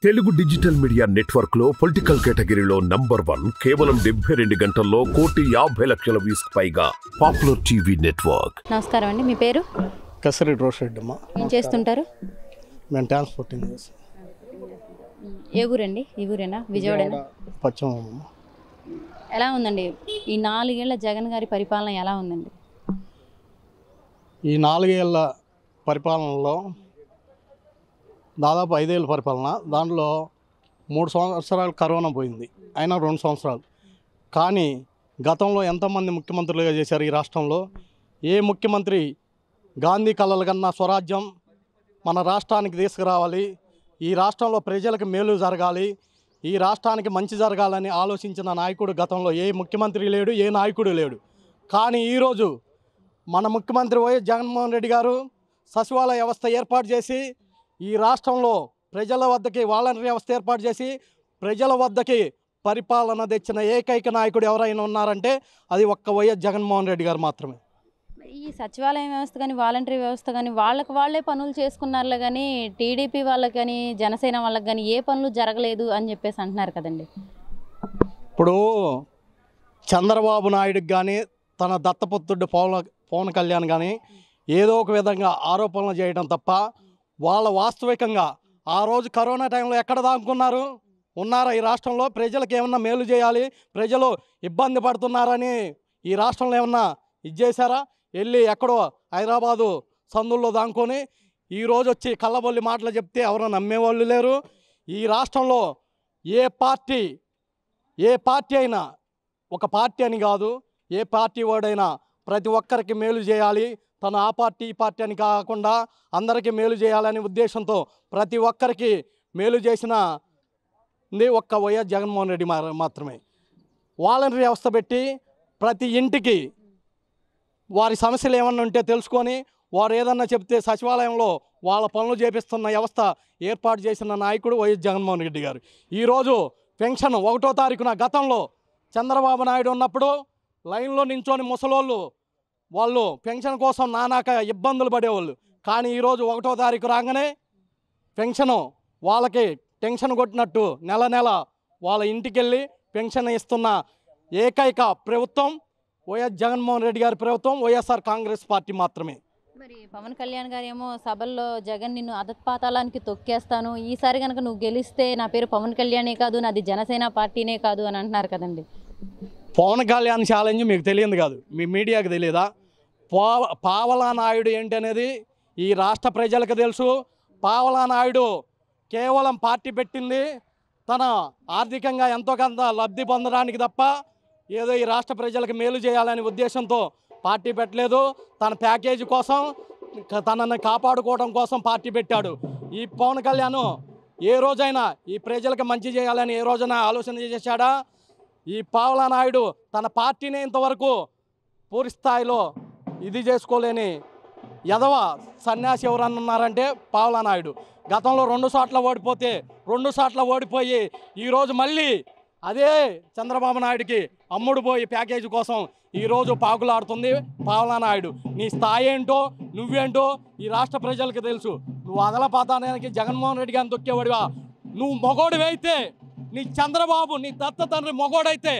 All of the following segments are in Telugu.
తెలుగు డిజిటల్ మీడియా నెట్వర్క్ లో పొలిటికల్ కేటగిరీలో నంబర్ 1 కేవలం 72 గంటల్లో 1,50,00,000 వ్యూస్ పైగా పాపులర్ టీవీ నెట్వర్క్. నమస్కారం అండి, మీ పేరు? కసరి రోషెడ్డమ్మ. ఏం చేస్తుంటారు? మేము ట్రాన్స్పోర్టింగ్ చేస్తాం. ఏ ఊరండి? ఈ ఊరేనా? విజయవాడ పశ్చిమ. ఎలా ఉందండి ఈ 4 ఏళ్ల జగన్ గారి పరిపాలన? ఎలా ఉందండి ఈ 4 ఏళ్ళ పరిపాలనలో దాదాపు 5 ఏళ్ళ పరిపాలన, దాంట్లో 3 సంవత్సరాలు కరోనా పోయింది, అయినా 2 సంవత్సరాలు. కానీ గతంలో ఎంతమంది ముఖ్యమంత్రులుగా చేశారు ఈ రాష్ట్రంలో? ఏ ముఖ్యమంత్రి గాంధీ కళల కన్నా స్వరాజ్యం మన రాష్ట్రానికి తీసుకురావాలి, ఈ రాష్ట్రంలో ప్రజలకు మేలు జరగాలి, ఈ రాష్ట్రానికి మంచి జరగాలని ఆలోచించిన నాయకుడు గతంలో ఏ ముఖ్యమంత్రి లేడు, ఏ నాయకుడు లేడు. కానీ ఈరోజు మన ముఖ్యమంత్రి వైఎస్ జగన్మోహన్ రెడ్డి గారు సచివాలయ వ్యవస్థ ఏర్పాటు చేసి ఈ రాష్ట్రంలో ప్రజల వద్దకి వాలంటరీ వ్యవస్థ ఏర్పాటు చేసి ప్రజల వద్దకి పరిపాలన తెచ్చిన ఏకైక నాయకుడు ఎవరైనా ఉన్నారంటే అది ఒక్క వైఎస్ జగన్మోహన్ రెడ్డి గారు మాత్రమే. ఈ సచివాలయం వ్యవస్థ కానీ వాలంటరీ వ్యవస్థ కానీ వాళ్ళే పనులు చేసుకున్నారులే కానీ టీడీపీ వాళ్ళకి కానీ జనసేన వాళ్ళకి కానీ ఏ పనులు జరగలేదు అని చెప్పేసి అంటున్నారు కదండి. ఇప్పుడు చంద్రబాబు నాయుడుకి కానీ తన దత్తపుత్రుడు పవన్ కళ్యాణ్ కానీ ఏదో ఒక విధంగా ఆరోపణలు చేయడం తప్ప వాళ్ళ వాస్తవికంగా ఆ రోజు కరోనా టైంలో ఎక్కడ దాక్కున్నారు? ఉన్నారా ఈ రాష్ట్రంలో? ప్రజలకు ఏమన్నా మేలు చేయాలి, ప్రజలు ఇబ్బంది పడుతున్నారని ఈ రాష్ట్రంలో ఏమన్నా ఇది చేశారా? వెళ్ళి ఎక్కడో హైదరాబాదు సందుల్లో దాంకొని ఈరోజు వచ్చి కళ్ళబొల్లి మాటలు చెప్తే ఎవరు నమ్మేవాళ్ళు లేరు. ఈ రాష్ట్రంలో ఏ పార్టీ అయినా, ఒక పార్టీ అని కాదు, ఏ పార్టీ వాడైనా ప్రతి ఒక్కరికి మేలు చేయాలి, తను ఆ పార్టీ ఈ పార్టీ అని కాకుండా అందరికీ మేలు చేయాలనే ఉద్దేశంతో ప్రతి ఒక్కరికి మేలు చేసిన ఒక్క వైఎస్ జగన్మోహన్ రెడ్డి మాత్రమే. వాలంటరీ వ్యవస్థ పెట్టి ప్రతి ఇంటికి వారి సమస్యలు ఏమన్నా ఉంటే తెలుసుకొని వారు ఏదన్నా చెప్తే సచివాలయంలో వాళ్ళ పనులు చేపిస్తున్న వ్యవస్థ ఏర్పాటు చేసిన నాయకుడు వైఎస్ జగన్మోహన్ రెడ్డి గారు. ఈరోజు పెన్షన్ 1వ తారీఖున గతంలో చంద్రబాబు నాయుడు ఉన్నప్పుడు లైన్లో నించొని ముసలోళ్ళు వాళ్ళు పెన్షన్ కోసం నానాక ఇబ్బందులు పడేవాళ్ళు. కానీ ఈరోజు 1వ తారీఖు రాగానే పెన్షను వాళ్ళకి టెన్షన్ కొట్టినట్టు నెల వాళ్ళ ఇంటికి వెళ్ళి పెన్షన్ ఇస్తున్న ఏకైక ప్రభుత్వం వైఎస్ జగన్మోహన్ రెడ్డి గారి ప్రభుత్వం, వైఎస్ఆర్ కాంగ్రెస్ పార్టీ మాత్రమే. మరి పవన్ కళ్యాణ్ గారు ఏమో సభల్లో జగన్ నిన్ను అధపాతాళానికి తొక్కేస్తాను, ఈసారి కనుక నువ్వు గెలిస్తే నా పేరు పవన్ కళ్యాణే కాదు, నాది జనసేన పార్టీనే కాదు అని అంటున్నారు కదండి. పవన్ కళ్యాణ్ ఛాలెంజ్ మీకు తెలియదు కాదు, మీ మీడియాకి తెలియదా? పావలా నాయుడు ఏంటి అనేది ఈ రాష్ట్ర ప్రజలకు తెలుసు. పావలా నాయుడు కేవలం పార్టీ పెట్టింది తన ఆర్థికంగా ఎంతో కొంత లబ్ధి పొందడానికి తప్ప ఏదో ఈ రాష్ట్ర ప్రజలకు మేలు చేయాలనే ఉద్దేశంతో పార్టీ పెట్టలేదు. తన ప్యాకేజీ కోసం, తనని కాపాడుకోవడం కోసం పార్టీ పెట్టాడు. ఈ పవన్ కళ్యాణ్ ఏ రోజైనా ఈ ప్రజలకు మంచి చేయాలని ఏ రోజైనా ఆలోచన చేశాడా? ఈ పావలా నాయుడు తన పార్టీని ఇంతవరకు పూర్తి స్థాయిలో ఇది చేసుకోలేని యదవ సన్యాసి ఎవరన్నా ఉన్నారంటే పావలా నాయుడు. గతంలో 2 సార్లు ఓడిపోతే 2 సార్లు ఓడిపోయి ఈరోజు మళ్ళీ అదే చంద్రబాబు నాయుడికి అమ్ముడు పోయి ప్యాకేజీ కోసం ఈరోజు పాకులాడుతుంది పావలా నాయుడు. నీ స్థాయి ఏంటో నువ్వేంటో ఈ రాష్ట్ర ప్రజలకు తెలుసు. నువ్వు అదలపాతానికి జగన్మోహన్ రెడ్డి గారిని తొక్కేవాడివా? నువ్వు మొగోడివైతే, నీ చంద్రబాబు నీ దత్త తండ్రి మొగోడైతే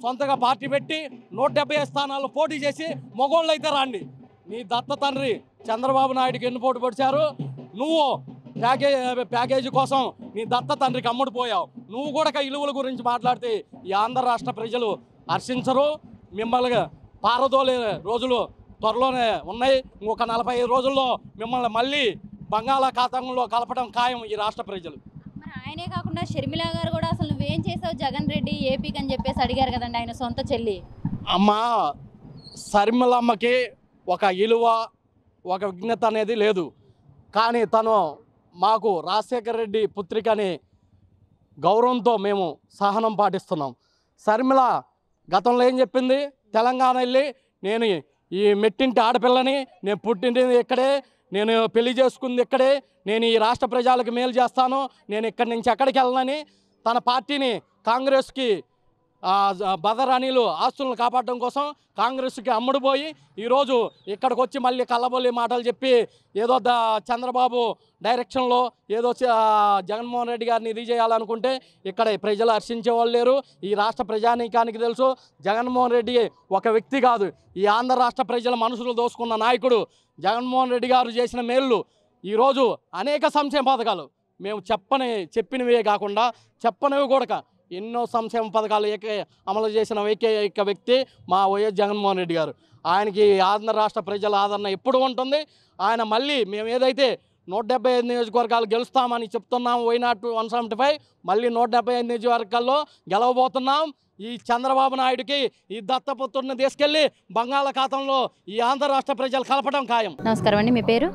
సొంతగా పార్టీ పెట్టి 175 స్థానాల్లో పోటీ చేసి మొగోళ్ళు అయితే రాండి. నీ దత్త తండ్రి చంద్రబాబు నాయుడికి ఎన్ని పోటీ పడిచారు? నువ్వు ప్యాకేజీ కోసం నీ దత్త తండ్రికి అమ్ముడు పోయావు. నువ్వు కూడా ఇలువల గురించి మాట్లాడితే ఈ ఆంధ్ర రాష్ట్ర ప్రజలు హర్షించరు. మిమ్మల్ని పారదోలే రోజులు త్వరలోనే ఉన్నాయి. ఇంకొక 45 రోజుల్లో మిమ్మల్ని మళ్ళీ బంగాళాఖాతంలో కలపడం ఖాయం ఈ రాష్ట్ర ప్రజలు. మరి ఆయనే కాకుండా షర్మిల గారు కూడా అసలు నువ్వేం చేసావు జగన్ రెడ్డి ఏపీకి అని చెప్పేసి అడిగారు కదండి ఆయన సొంత చెల్లి. అమ్మ షర్మిలమ్మకి ఒక ఇలువ, ఒక విఘ్నత అనేది లేదు. కానీ తను మాకు రాజశేఖర రెడ్డి పుత్రికని గౌరవంతో మేము సహనం పాటిస్తున్నాం. షర్మిల గతంలో ఏం చెప్పింది? తెలంగాణ వెళ్ళి నేను ఈ మెట్టింటి ఆడపిల్లని, నేను పుట్టింది ఇక్కడే, నేను పెళ్లి చేసుకుంది ఇక్కడే, నేను ఈ రాష్ట్ర ప్రజలకు మేలు చేస్తాను, నేను ఇక్కడి నుంచి ఎక్కడికి వెళ్ళనని తన పార్టీని కాంగ్రెస్కి బదర్ అనిలు ఆస్తులను కాపాడడం కోసం కాంగ్రెస్కి అమ్ముడుపోయి ఈరోజు ఇక్కడికి వచ్చి మళ్ళీ కల్లబొల్లి మాటలు చెప్పి ఏదో చంద్రబాబు డైరెక్షన్లో ఏదో జగన్మోహన్ రెడ్డి గారిని ఇది చేయాలనుకుంటే ఇక్కడ ప్రజలు హర్షించే వాళ్ళు లేరు. ఈ రాష్ట్ర ప్రజానీకానికి తెలుసు జగన్మోహన్ రెడ్డి ఒక వ్యక్తి కాదు, ఈ ఆంధ్ర రాష్ట్ర ప్రజల మనసులు దోసుకున్న నాయకుడు. జగన్మోహన్ రెడ్డి గారు చేసిన మేళ్ళు ఈరోజు అనేక సంక్షేమ పథకాలు మేము చెప్పినవే కాకుండా చెప్పనివి కూడా ఎన్నో సంక్షేమ పథకాలు అమలు చేసిన ఏకైక వ్యక్తి మా వైఎస్ జగన్మోహన్ రెడ్డి గారు. ఆయనకి ఆంధ్ర రాష్ట్ర ప్రజల ఆదరణ ఎప్పుడు ఉంటుంది. ఆయన మళ్ళీ మేము ఏదైతే 175 నియోజకవర్గాలు గెలుస్తామని చెప్తున్నాము, వైనాట్ 175 మళ్ళీ 175 నియోజకవర్గాల్లో గెలవబోతున్నాం. ఈ చంద్రబాబు నాయుడికి ఈ దత్తపుత్రుడిని తీసుకెళ్లి బంగాళాఖాతంలో ఈ ఆంధ్ర రాష్ట్ర ప్రజలు కలపడం ఖాయం. నమస్కారం అండి, మీ పేరు?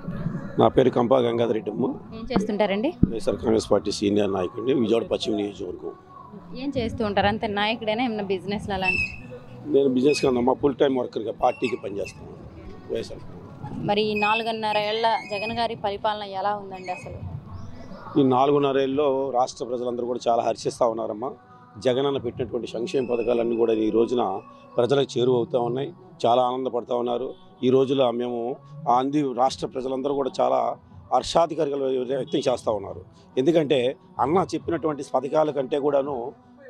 నా పేరు కంపా గంగాధర్ రెడ్డి అమ్మ. ఏం చేస్తుంటారండి? వైఎస్ఆర్ కాంగ్రెస్ పార్టీ సీనియర్ నాయకుడిని, విజయవాడ పశ్చిమ నియోజకవర్గం. ఏం చేస్తూ ఉంటారు? అంతే నాయకుడైనా ఏమైనా బిజినెస్లు అలాంటి? నేను బిజినెస్ కన్నా ఫుల్ టైం వర్కర్గా పార్టీకి పనిచేస్తాను వైఎస్ఆర్. మరి ఈ 4.5 ఏళ్ల జగన్ గారి పరిపాలన ఎలా ఉందండి అసలు? ఈ 4.5 ఏళ్ళలో రాష్ట్ర ప్రజలందరూ కూడా చాలా హర్షిస్తూ ఉన్నారమ్మా. జగన్ అన్న పెట్టినటువంటి సంక్షేమ పథకాలన్నీ కూడా ఈ రోజున ప్రజలకు చేరువవుతూ ఉన్నాయి, చాలా ఆనందపడుతూ ఉన్నారు. ఈ రోజులో మేము రాష్ట్ర ప్రజలందరూ కూడా చాలా హర్షాధికారిగా వ్యక్తం చేస్తూ ఉన్నారు. ఎందుకంటే అన్న చెప్పినటువంటి పథకాల కంటే కూడాను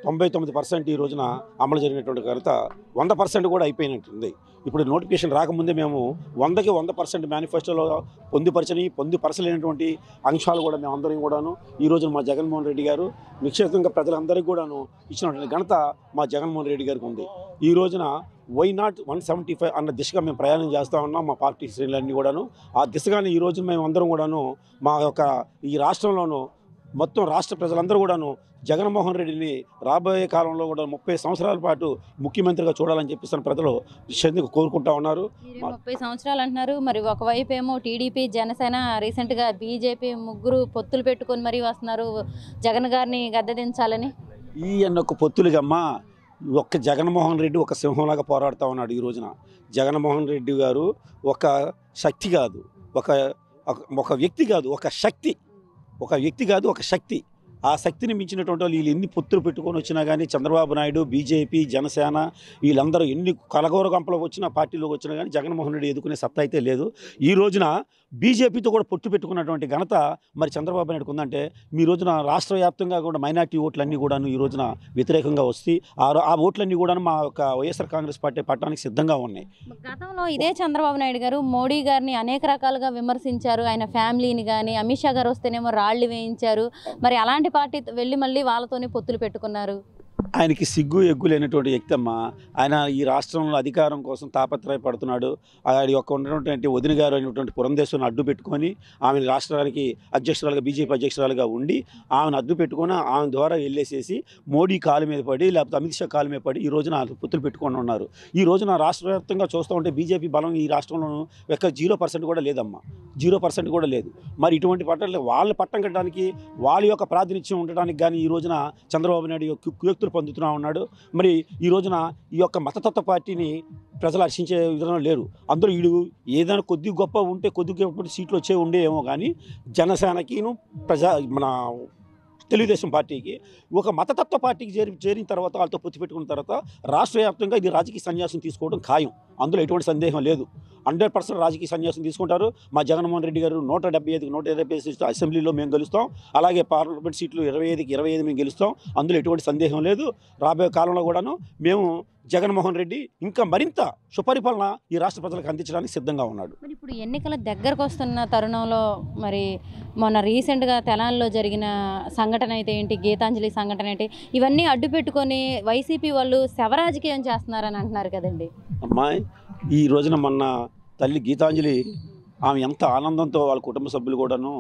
99% ఈ రోజున అమలు జరిగినటువంటి ఘనత 100% కూడా అయిపోయినట్టుంది. ఇప్పుడు నోటిఫికేషన్ రాకముందే మేము 100కి 100% మేనిఫెస్టోలో పొందుపరచలేనటువంటి అంశాలు కూడా మేము అందరం కూడాను ఈ రోజున మా జగన్మోహన్ రెడ్డి గారు నిశ్చితంగా ప్రజలందరికీ కూడాను ఇచ్చినటువంటి ఘనత మా జగన్మోహన్ రెడ్డి గారికి ఉంది. ఈ రోజున వైనాట్ 175 అన్న దిశగా మేము ప్రయాణం చేస్తూ ఉన్నాం. మా పార్టీ శ్రేణులన్నీ కూడాను ఆ దిశగానే ఈ రోజు మేము అందరం కూడాను మా యొక్క ఈ రాష్ట్రంలోనూ మొత్తం రాష్ట్ర ప్రజలందరూ కూడాను జగన్మోహన్ రెడ్డిని రాబోయే కాలంలో కూడా 30 సంవత్సరాల పాటు ముఖ్యమంత్రిగా చూడాలని చెప్పేసి ప్రజలు నిశ్చయంగా కోరుకుంటా ఉన్నారు. 30 సంవత్సరాలు అంటున్నారు. మరి ఒకవైపు ఏమో టీడీపీ, జనసేన, రీసెంట్గా బీజేపీ ముగ్గురు పొత్తులు పెట్టుకొని మరీ వస్తున్నారు జగన్ గారిని గద్దెదించాలని. ఈ అన్నొక్క పొత్తులుగమ్మా ఒక్క జగన్మోహన్ రెడ్డి ఒక సింహంలాగా పోరాడుతూ ఉన్నాడు. ఈ రోజున జగన్మోహన్ రెడ్డి గారు ఒక శక్తి కాదు, ఒక వ్యక్తి కాదు, ఒక శక్తి. ఒక వ్యక్తి కాదు, ఒక శక్తి. ఆ శక్తిని మించినటువంటి వాళ్ళు వీళ్ళు ఎన్ని పొత్తులు పెట్టుకొని వచ్చినా కానీ చంద్రబాబు నాయుడు, బీజేపీ, జనసేన వీళ్ళందరూ ఎన్ని కలగోర గంపలకు వచ్చినా పార్టీలోకి వచ్చినా కానీ జగన్మోహన్ రెడ్డి ఎదుర్కొనే సత్తా అయితే లేదు. ఈ రోజున బీజేపీతో కూడా పొత్తు పెట్టుకున్నటువంటి ఘనత మరి చంద్రబాబు నాయుడుకు ఉందంటే మీ రోజున రాష్ట్ర వ్యాప్తంగా కూడా మైనార్టీ ఓట్లన్నీ కూడాను ఈ రోజున వ్యతిరేకంగా వస్తాయి. ఆ ఓట్లన్నీ కూడా మా యొక్క వైఎస్ఆర్ కాంగ్రెస్ పార్టీ పట్టడానికి సిద్ధంగా ఉన్నాయి. గతంలో ఇదే చంద్రబాబు నాయుడు గారు మోడీ గారిని అనేక రకాలుగా విమర్శించారు. ఆయన ఫ్యామిలీని కానీ, అమిత్ షా గారు వస్తేనేమో రాళ్ళు వేయించారు. మరి అలాంటి పార్టీ వెళ్ళి మళ్ళీ వాళ్ళతోనే పొత్తులు పెట్టుకున్నారు. ఆయనకి సిగ్గు ఎగ్గు లేనటువంటి వ్యక్తి అమ్మ. ఆయన ఈ రాష్ట్రంలో అధికారం కోసం తాపత్రయపడుతున్నాడు. ఆయన యొక్క ఉన్నటువంటి వదిన గారు అయినటువంటి పురంధేశ్వరిని అడ్డు పెట్టుకొని ఆమెను రాష్ట్రానికి అధ్యక్షురాలుగా, బీజేపీ అధ్యక్షురాలుగా ఉండి ఆమెను అడ్డు పెట్టుకొని ఆమె ద్వారా వెళ్ళేసేసి మోడీ కాలు మీద పడి లేకపోతే అమిత్ షా కాలు మీద పడి ఈ రోజున పొత్తులు పెట్టుకొని ఉన్నారు. ఈ రోజున రాష్ట్ర వ్యాప్తంగా చూస్తూ ఉంటే బీజేపీ బలం ఈ రాష్ట్రంలో 0% కూడా లేదమ్మా, 0% కూడా లేదు. మరి ఇటువంటి పట్టాలు వాళ్ళ పట్టం కట్టడానికి వాళ్ళ యొక్క ప్రాతినిధ్యం ఉండడానికి కానీ ఈ రోజున చంద్రబాబు నాయుడు కుయుక్తులు పొందుతూ ఉన్నాడు. మరి ఈ రోజున ఈ యొక్క మతతత్వ పార్టీని ప్రజలు హర్షించే విధానం లేరు. అందరూ వీడు ఏదైనా కొద్ది గొప్ప ఉంటే కొద్ది గొప్ప సీట్లు ఉండేమో కానీ జనసేనకిను మన తెలుగుదేశం పార్టీకి ఒక మతతత్వ పార్టీకి చేరిన తర్వాత వాళ్ళతో పొత్తు పెట్టుకున్న తర్వాత రాష్ట్ర వ్యాప్తంగా ఇది రాజకీయ సన్యాసం తీసుకోవడం ఖాయం. అందులో ఎటువంటి సందేహం లేదు. 100% రాజకీయ సన్యాసం తీసుకుంటారు. మా జగన్మోహన్ రెడ్డి గారు 175కి 125 అసెంబ్లీలో మేము గెలుస్తాం. అలాగే పార్లమెంట్ సీట్లు 25కి 25 మేము గెలుస్తాం. అందులో ఎటువంటి సందేహం లేదు. రాబోయే కాలంలో కూడాను మేము జగన్మోహన్ రెడ్డి ఇంకా మరింత సుపరిపాలన ఈ రాష్ట్ర ప్రజలకు అందించడానికి సిద్ధంగా ఉన్నాడు. మరి ఇప్పుడు ఎన్నికల దగ్గరకు వస్తున్న తరుణంలో మరి మొన్న రీసెంట్గా తెలంగాణలో జరిగిన సంఘటన అయితే ఏంటి, గీతాంజలి సంఘటన ఏంటి, ఇవన్నీ అడ్డు పెట్టుకొని వైసీపీ వాళ్ళు శవరాజకీయం చేస్తున్నారని అంటున్నారు కదండి. అమ్మాయి ఈ రోజున మొన్న తల్లి గీతాంజలి ఆమె ఎంత ఆనందంతో వాళ్ళ కుటుంబ సభ్యులు కూడాను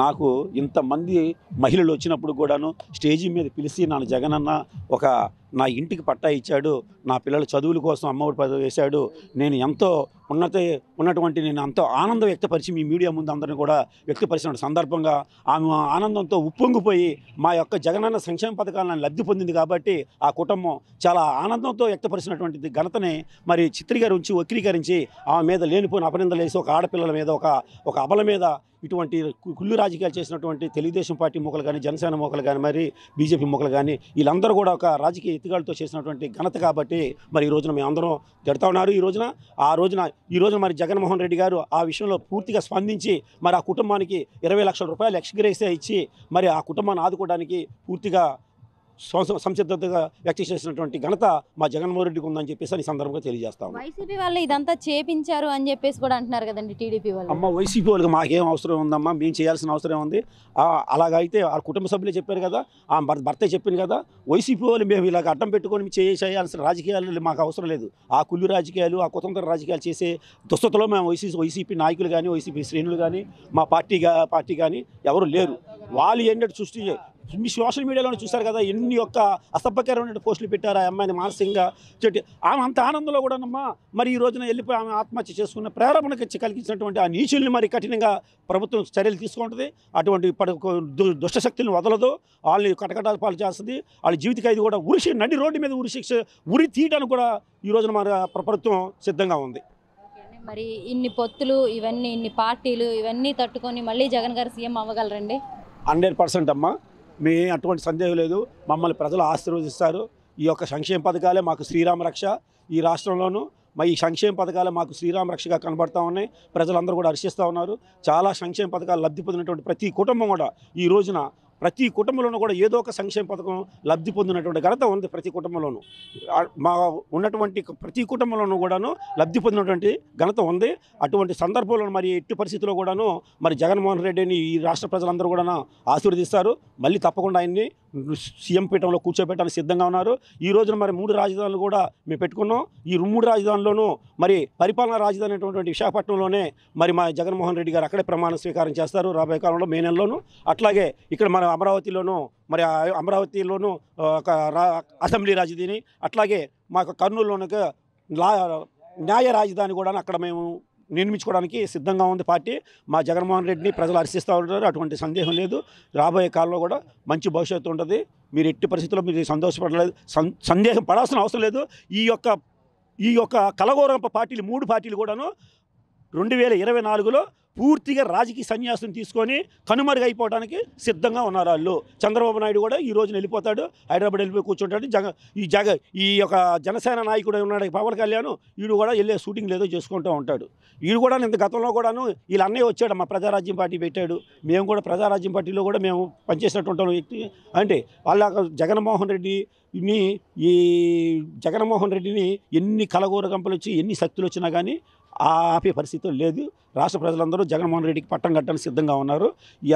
నాకు ఇంతమంది మహిళలు వచ్చినప్పుడు కూడాను స్టేజీ మీద పిలిచి నా జగనన్న ఒక నా ఇంటికి పట్టా ఇచ్చాడు, నా పిల్లల చదువుల కోసం అమ్మఒడి పదవి వేశాడు, నేను ఎంతో ఉన్నటువంటి నేను ఎంతో ఆనందం వ్యక్తపరిచి మీ మీడియా ముందు అందరినీ కూడా వ్యక్తపరిచిన సందర్భంగా ఆమె ఆనందంతో ఉప్పొంగిపోయి మా యొక్క జగనన్న సంక్షేమ పథకాలను లబ్ధి పొందింది కాబట్టి ఆ కుటుంబం చాలా ఆనందంతో వ్యక్తపరిచినటువంటి ఘనతని మరి వక్రీకరించి ఆమె మీద లేనిపోయిన అపనిందలు వేసి ఒక ఆడపిల్లల మీద ఒక అబల మీద ఇటువంటి కుళ్ళు రాజకీయాలు చేసినటువంటి తెలుగుదేశం పార్టీ మూకలు కానీ, జనసేన మూకలు కానీ, మరి బీజేపీ మూకలు కానీ, వీళ్ళందరూ కూడా ఒక రాజకీయ ఎత్తుగాలతో చేసినటువంటి ఘనత కాబట్టి మరి ఈ రోజున మేమందరం తిడతా ఉన్నారు. ఈ రోజున మరి జగన్మోహన్ రెడ్డి గారు ఆ విషయంలో పూర్తిగా స్పందించి మరి ఆ కుటుంబానికి 20 లక్షల రూపాయలు ఎక్స్గ్రేసియా ఇచ్చి మరి ఆ కుటుంబాన్ని ఆదుకోవడానికి పూర్తిగా సంసిద్ధతగా వ్యక్తం చేసినటువంటి ఘనత మా జగన్మోహన్ రెడ్డికి ఉందని చెప్పేసి ఈ సందర్భంగా తెలియజేస్తాము. వైసీపీ వాళ్ళు ఇదంతా చేపించారు అని చెప్పేసి కూడా అంటున్నారు కదండి టీడీపీ వాళ్ళు. అమ్మ, వైసీపీ వాళ్ళకి మాకేం అవసరం ఉందమ్మా, మేము చేయాల్సిన అవసరం ఉంది. అలాగైతే ఆ కుటుంబ సభ్యులే చెప్పారు కదా, ఆ భర్తే చెప్పింది కదా, వైసీపీ వాళ్ళు మేము ఇలాగ అడ్డం పెట్టుకొని చేయాల్సిన రాజకీయాలు మాకు అవసరం లేదు. ఆ కుళ్ళు రాజకీయాలు, ఆ కుతంత్ర రాజకీయాలు చేసే దుస్థితిలో మేము వైసీపీ నాయకులు కానీ, వైసీపీ శ్రేణులు కానీ, మా పార్టీ కానీ ఎవరు లేరు. వాళ్ళు ఏంటంటే సృష్టి మీ సోషల్ మీడియాలో చూశారు కదా, ఎన్ని యొక్క అసభ్యకరమైన పోస్టులు పెట్టారు. ఆ అమ్మాయిని మానసికంగా ఆమె అంత ఆనందంలో కూడానమ్మా మరి ఈ రోజున వెళ్ళిపోయి ఆమె ఆత్మహత్య చేసుకున్న ప్రేరణకి కలిగించినటువంటి ఆ నీచుల్ని మరి కఠినంగా ప్రభుత్వం చర్యలు తీసుకుంటుంది. అటువంటి దుష్టశక్తులను వదలదు, వాళ్ళని కటకటాల పాలు చేస్తుంది. వాళ్ళ జీవిత ఖైదు కూడా నడి రోడ్డు మీద ఉరి తీయడానికి కూడా ఈ రోజున మన ప్రభుత్వం సిద్ధంగా ఉంది. మరి ఇన్ని పొత్తులు, ఇన్ని పార్టీలు ఇవన్నీ తట్టుకొని మళ్ళీ జగన్ గారు సీఎం అవ్వగలరండి? 100% అమ్మా, అటువంటి సందేహం లేదు. మమ్మల్ని ప్రజలు ఆశీర్వదిస్తారు. ఈ యొక్క సంక్షేమ పథకాలే మాకు శ్రీరామ రక్ష. ఈ రాష్ట్రంలోనూ ఈ సంక్షేమ పథకాలు మాకు శ్రీరామ రక్షగా కనబడుతూ ఉన్నాయి. ప్రజలందరూ కూడా హర్షిస్తూ ఉన్నారు. చాలా సంక్షేమ పథకాలు లబ్ధి పొందినటువంటి ప్రతి కుటుంబం కూడా ఈ రోజున ప్రతి కుటుంబంలోనూ కూడా ఏదో ఒక సంక్షేమ పథకం లబ్ధి పొందినటువంటి ఘనత ఉంది. ప్రతి కుటుంబంలోనూ మా ఉన్నటువంటి ప్రతి కుటుంబంలోనూ కూడాను లబ్ధి పొందినటువంటి ఘనత ఉంది. అటువంటి సందర్భంలో మరి ఎట్టి పరిస్థితుల్లో కూడాను మరి జగన్మోహన్ రెడ్డిని ఈ రాష్ట్ర ప్రజలందరూ కూడా ఆశీర్వదిస్తారు. మళ్ళీ తప్పకుండా ఆయన్ని సీఎం పీఠంలో కూర్చోబెట్టడానికి సిద్ధంగా ఉన్నారు. ఈ రోజున మరి 3 రాజధానులు కూడా మేము పెట్టుకున్నాం. ఈ 3 రాజధానుల్లోనూ మరి పరిపాలనా రాజధాని అయినటువంటి విశాఖపట్నంలోనే మరి మా జగన్మోహన్ రెడ్డి గారు అక్కడే ప్రమాణ స్వీకారం చేస్తారు రాబోయే కాలంలో మే నెలలోనూ. అట్లాగే ఇక్కడ మన అమరావతిలోనూ ఒక అసెంబ్లీ రాజధాని, అట్లాగే మాకు కర్నూలులోని న్యాయ రాజధాని కూడా అక్కడ మేము నిర్మించుకోవడానికి సిద్ధంగా ఉంది పార్టీ. మా జగన్మోహన్ రెడ్డిని ప్రజలు హర్షిస్తూ ఉంటారు, అటువంటి సందేహం లేదు. రాబోయే కాలంలో కూడా మంచి భవిష్యత్తు ఉంటుంది. మీరు ఎట్టి పరిస్థితుల్లో మీరు సంతోషపడలేదు, సందేహం పడాల్సిన అవసరం లేదు. ఈ యొక్క కలగోరంప పార్టీలు 3 పార్టీలు కూడాను 2024లో పూర్తిగా రాజకీయ సన్యాసం తీసుకొని కనుమరుగైపోవడానికి సిద్ధంగా ఉన్నారు వాళ్ళు. చంద్రబాబు నాయుడు కూడా ఈ రోజున వెళ్ళిపోతాడు, హైదరాబాద్ వెళ్ళిపోయి కూర్చుంటాడు. ఈ యొక్క జనసేన నాయకుడు ఉన్నాడు పవన్ కళ్యాణ్, వీడు కూడా వెళ్ళే షూటింగ్ లేదో చేసుకుంటూ ఉంటాడు. వీడు కూడా ఇంత గతంలో కూడాను వీళ్ళ అన్నయ్య వచ్చాడు, మా ప్రజారాజ్యం పార్టీ పెట్టాడు. మేము కూడా ప్రజారాజ్యం పార్టీలో కూడా మేము పనిచేసినటువంటి వ్యక్తి. అంటే వాళ్ళ జగన్మోహన్ రెడ్డిని ఎన్ని కలగూర గంపలు వచ్చి ఎన్ని శక్తులు వచ్చినా కానీ ఆపే పరిస్థితి లేదు. రాష్ట్ర ప్రజలందరూ జగన్మోహన్ రెడ్డికి పట్టం కట్టడానికి సిద్ధంగా ఉన్నారు.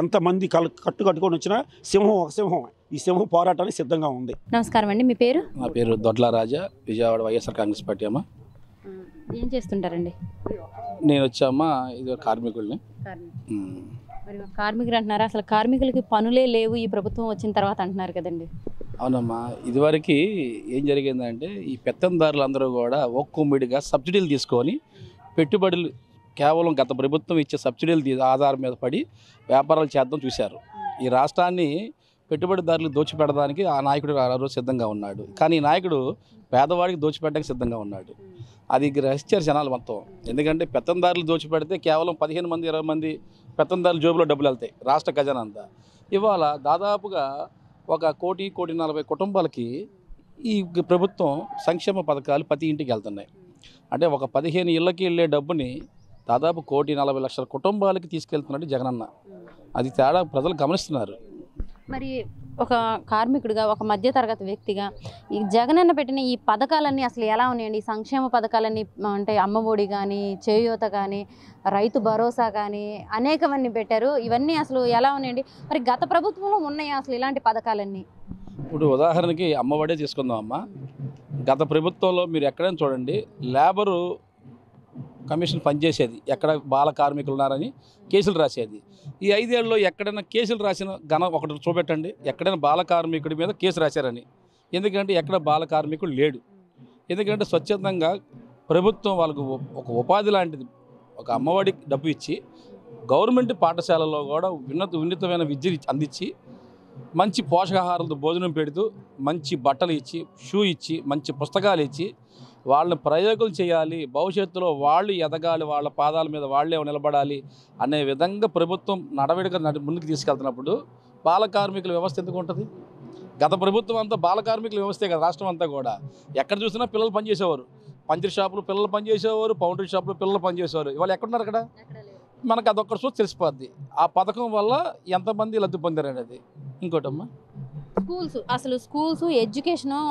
ఎంతమంది కట్టుకొని వచ్చినా సింహం ఒక సింహం, ఈ సింహం పోరాటానికి సిద్ధంగా ఉంది. నమస్కారం అండి, మీ పేరు? నా పేరు దొడ్ల రాజా, విజయవాడ వైఎస్ఆర్ కాంగ్రెస్ పార్టీ అమ్మ. ఏం చేస్తుంటారండి? నేను వచ్చామ్మా ఇది కార్మికుల్ని. మరి కార్మికులు అంటున్నారు, అసలు కార్మికులకి పనులే లేవు ఈ ప్రభుత్వం వచ్చిన తర్వాత అంటున్నారు కదండి. అవునమ్మా, ఇదివరకు ఏం జరిగిందంటే ఈ పెత్తందారులందరూ కూడా ఒక్కొమ్మిడిగా సబ్సిడీలు తీసుకొని పెట్టుబడులు కేవలం గత ప్రభుత్వం ఇచ్చే సబ్సిడీలు ఆధారం మీద పడి వ్యాపారాలు చేద్దాం చూశారు. ఈ రాష్ట్రాన్ని పెట్టుబడిదారులు దోచిపెట్టడానికి ఆ నాయకుడు ఆ రోజు సిద్ధంగా ఉన్నాడు. కానీ ఈ నాయకుడు పేదవాడికి దోచిపెట్టడానికి సిద్ధంగా ఉన్నాడు. అది గ్రహించారు జనాలు మొత్తం. ఎందుకంటే పెత్తందారులు దోచిపెడితే కేవలం 15 మంది 20 మంది పెత్తందారుల జోబులో డబ్బులు వెళ్తాయి రాష్ట్ర ఖజానా అంతా. ఇవాళ దాదాపుగా 1,40,40 కుటుంబాలకి ఈ ప్రభుత్వం సంక్షేమ పథకాలు ప్రతి ఇంటికి వెళ్తున్నాయి. అంటే ఒక 15 ఇళ్ళకి వెళ్ళే డబ్బుని దాదాపు 1,40,00,000 కుటుంబాలకి తీసుకెళ్తున్నాడు జగనన్న. అది తేడా ప్రజలు గమనిస్తున్నారు. మరి ఒక కార్మికుడిగా, ఒక మధ్యతరగతి వ్యక్తిగా ఈ జగనన్న పెట్టిన ఈ పథకాలన్నీ అసలు ఎలా ఉన్నాయండి? ఈ సంక్షేమ పథకాలన్నీ అంటే అమ్మఒడి కానీ, చేయూత కానీ, రైతు భరోసా కానీ అనేకవన్నీ పెట్టారు. ఇవన్నీ అసలు ఎలా ఉన్నాయండి? మరి గత ప్రభుత్వంలో ఉన్నాయా అసలు ఇలాంటి పథకాలన్నీ? ఇప్పుడు ఉదాహరణకి అమ్మఒడే తీసుకుందాం అమ్మ. గత ప్రభుత్వంలో మీరు ఎక్కడైనా చూడండి, లేబరు కమిషన్ పనిచేసేది, ఎక్కడ బాల కార్మికులు ఉన్నారని కేసులు రాసేది. ఈ 5 ఏళ్ళలో ఎక్కడైనా కేసులు రాసిన ఒకటి చూపెట్టండి, ఎక్కడైనా బాల కార్మికుడి మీద కేసు రాశారని. ఎందుకంటే ఎక్కడ బాల కార్మికుడు లేడు. ఎందుకంటే స్వచ్ఛందంగా ప్రభుత్వం వాళ్ళకు ఒక ఉపాధి లాంటిది, ఒక అమ్మఒడి డబ్బు ఇచ్చి గవర్నమెంట్ పాఠశాలలో కూడా ఉన్నతమైన విద్య అందించి మంచి పోషకాహారాలతో భోజనం పెడుతూ మంచి బట్టలు ఇచ్చి, షూ ఇచ్చి, మంచి పుస్తకాలు ఇచ్చి వాళ్ళని ప్రయోగం చేయాలి, భవిష్యత్తులో వాళ్ళు ఎదగాలి, వాళ్ళ పాదాల మీద వాళ్ళే నిలబడాలి అనే విధంగా ప్రభుత్వం నడవడిక ముందుకు తీసుకెళ్తున్నప్పుడు బాల కార్మికుల వ్యవస్థ ఎందుకు ఉంటుంది? గత ప్రభుత్వం అంతా బాల కార్మికుల వ్యవస్థే కదా, రాష్ట్రం అంతా కూడా. ఎక్కడ చూసినా పిల్లలు పనిచేసేవారు, పంచర్ షాపులు పిల్లలు పనిచేసేవారు, పౌండరీ షాపులు పిల్లలు పనిచేసేవారు. ఇవాళ ఎక్కడున్నారు అక్కడ? మనకు అదొక్కటి చూసి తెలిసిపోద్ది ఆ పథకం వల్ల ఎంతమంది లబ్ధి పొందారు అనేది. ఇంకోటమ్మా, స్కూల్స్ ఎడ్యుకేషను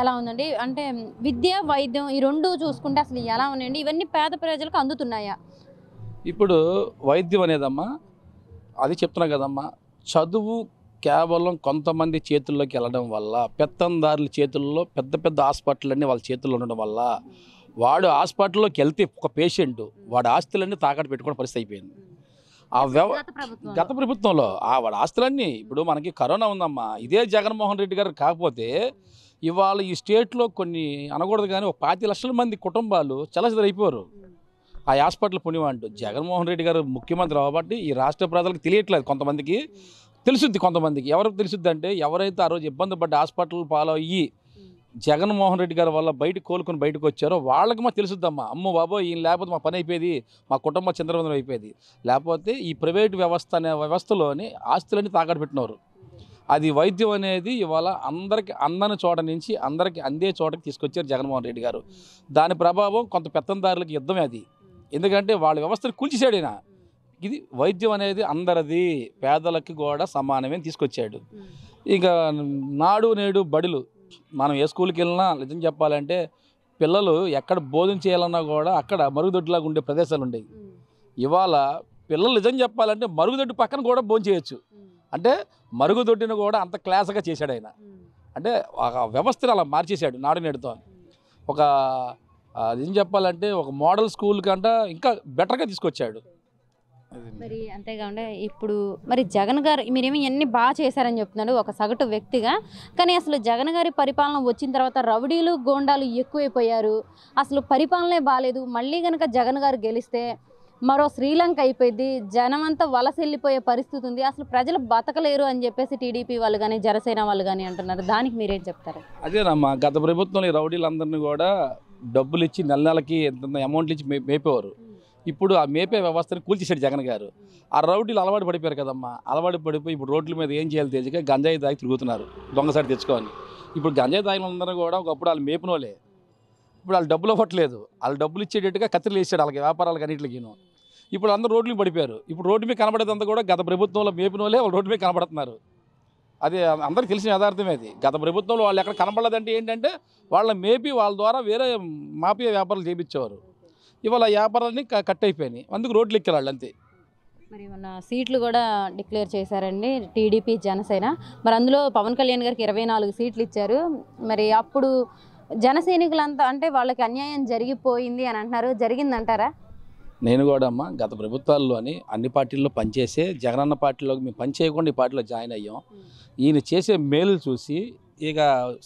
ఎలా ఉందండి? అంటే విద్య, వైద్యం ఈ రెండు చూసుకుంటే అసలు ఎలా ఉన్నాయండి? ఇవన్నీ పేద ప్రజలకు అందుతున్నాయా? ఇప్పుడు వైద్యం అనేదమ్మా, అది చెప్తున్నా కదమ్మా, చదువు కేవలం కొంతమంది చేతుల్లోకి వెళ్ళడం వల్ల, పెత్తందారుల చేతుల్లో పెద్ద పెద్ద హాస్పిటల్ వాళ్ళ చేతుల్లో ఉండడం వల్ల, వాడు హాస్పిటల్లోకి వెళ్తే ఒక పేషెంట్ వాడి ఆస్తులన్నీ తాకట్టు పెట్టుకునే పరిస్థితి అయిపోయింది. గత ప్రభుత్వంలో వాడి ఆస్తులన్నీ. ఇప్పుడు మనకి కరోనా ఉందమ్మా, ఇదే జగన్మోహన్ రెడ్డి గారు కాకపోతే ఇవాళ ఈ స్టేట్లో కొన్ని అనకూడదు కానీ ఒక 25 లక్షల మంది కుటుంబాలు చలచదరైపోయారు ఆ హాస్పిటల్ పుణ్యమంటూ. జగన్మోహన్ రెడ్డి గారు ముఖ్యమంత్రి కాబట్టి ఈ రాష్ట్ర ప్రజలకు తెలియట్లేదు, కొంతమందికి తెలుసుద్ది. కొంతమందికి ఎవరికి తెలుసుద్ది అంటే ఎవరైతే ఆ రోజు ఇబ్బంది పడ్డ హాస్పిటల్ ఫాలో అయ్యి జగన్మోహన్ రెడ్డి గారి వల్ల కోలుకొని బయటకు వచ్చారో వాళ్ళకి మాకు తెలుసుద్దమ్మా, అమ్మో బాబో ఈయన లేకపోతే మా పని అయిపోయేది, మా కుటుంబం చంద్రబంధం అయిపోయేది. లేకపోతే ఈ ప్రైవేట్ వ్యవస్థ అనే వ్యవస్థలోని ఆస్తులన్నీ తాకట్టు పెట్టినారు. అది వైద్యం అనేది ఇవాళ అందరికి అందని చోట నుంచి అందరికి అందే చోటకి తీసుకొచ్చారు జగన్మోహన్ రెడ్డి గారు. దాని ప్రభావం కొంత పెత్తందారులకు యుద్ధమే అది. ఎందుకంటే వాళ్ళ వ్యవస్థను కూల్చేసాడు. ఇది వైద్యం అనేది అందరిది, పేదలకి కూడా సమానమే తీసుకొచ్చాడు. ఇక నాడు నేడు బడులు మనం ఏ స్కూల్కి వెళ్ళినా నిజం చెప్పాలంటే పిల్లలు ఎక్కడ బోధన చేయాలన్నా కూడా అక్కడ మరుగుదొడ్డిలాగా ఉండే ప్రదేశాలు ఉండేవి. ఇవాళ పిల్లలు నిజం చెప్పాలంటే మరుగుదొడ్డి పక్కన కూడా భోజనం చేయొచ్చు. అంటే మరుగుదొడ్డిని కూడా అంత క్లాస్గా చేశాడు ఆయన. అంటే ఒక వ్యవస్థను అలా మార్చేశాడు నాడు నేడుతో. ఒక ఏం చెప్పాలంటే ఒక మోడల్ స్కూల్ కంటే ఇంకా బెటర్గా తీసుకొచ్చాడు. మరి అంతేకాకుండా ఇప్పుడు మరి జగన్ గారు మీరేమో ఇవన్నీ బాగా చేశారని చెప్తున్నాడు ఒక సగటు వ్యక్తిగా. కానీ అసలు జగన్ గారి పరిపాలన వచ్చిన తర్వాత రౌడీలు, గోండాలు ఎక్కువైపోయారు. అసలు పరిపాలనే బాగాలేదు. మళ్ళీ కనుక జగన్ గారు గెలిస్తే మరో శ్రీలంక అయిపోయింది, జనమంతా వలస వెళ్ళిపోయే పరిస్థితి ఉంది, అసలు ప్రజలు బతకలేరు అని చెప్పేసి టీడీపీ వాళ్ళు కానీ జనసేన వాళ్ళు కానీ అంటున్నారు. దానికి మీరేం చెప్తారు? అదేనమ్మా, గత ప్రభుత్వంలో ఈ రౌడీలందరినీ కూడా డబ్బులు ఇచ్చి నెల నెలకి ఎంత అమౌంట్లు ఇచ్చి మేపేవారు. ఇప్పుడు ఆ మేపే వ్యవస్థని కూల్చేశాడు జగన్ గారు. ఆ రౌడీలు అలవాటు పడిపోయారు కదమ్మా, అలవాటు పడిపోయి ఇప్పుడు రోడ్ల మీద ఏం చేయాలి తెలియక గంజాయి దాగి తిరుగుతున్నారు దొంగసారి తెచ్చుకొని. ఇప్పుడు గంజాయి దాగిన అందరూ కూడా ఒకప్పుడు వాళ్ళు మేపిన వాళ్ళే, ఇప్పుడు వాళ్ళు డబ్బులు ఇవ్వట్లేదు. వాళ్ళు డబ్బులు ఇచ్చేటట్టుగా కత్తిలు వేసాడు వాళ్ళకి, వ్యాపారాలకు అన్నింటికి. ఇప్పుడు అందరూ రోడ్లకు పడిపోయారు. ఇప్పుడు రోడ్డు మీద కనబడేదంతా కూడా గత ప్రభుత్వంలో మేపిన వాళ్ళే వాళ్ళు రోడ్డు మీద కనబడుతున్నారు. అది అందరికీ తెలిసిన యథార్థమే. అది గత ప్రభుత్వంలో వాళ్ళు ఎక్కడ కనబడలేదంటే ఏంటంటే వాళ్ళ మేపి వాళ్ళ ద్వారా వేరే మాఫియా వ్యాపారాలు చేయించేవారు. ఇవాళ వ్యాపారాన్ని కట్ అయిపోయినాయి, అందుకు రోడ్లు ఎక్కారు వాళ్ళు అంతే. మరి మన సీట్లు కూడా డిక్లేర్ చేశారండి టీడీపీ జనసేన. మరి అందులో పవన్ కళ్యాణ్ గారికి 24 సీట్లు ఇచ్చారు. మరి అప్పుడు జన సైనికులంతా అంటే వాళ్ళకి అన్యాయం జరిగిపోయింది అని అంటున్నారు, జరిగిందంటారా? నేను కూడా అమ్మ గత ప్రభుత్వాల్లోని అన్ని పార్టీల్లో పనిచేసే జగనన్న పార్టీలోకి మేము పని చేయకుండా ఈ పార్టీలో జాయిన్ అయ్యాం. ఈయన చేసే మేలు చూసి ఇక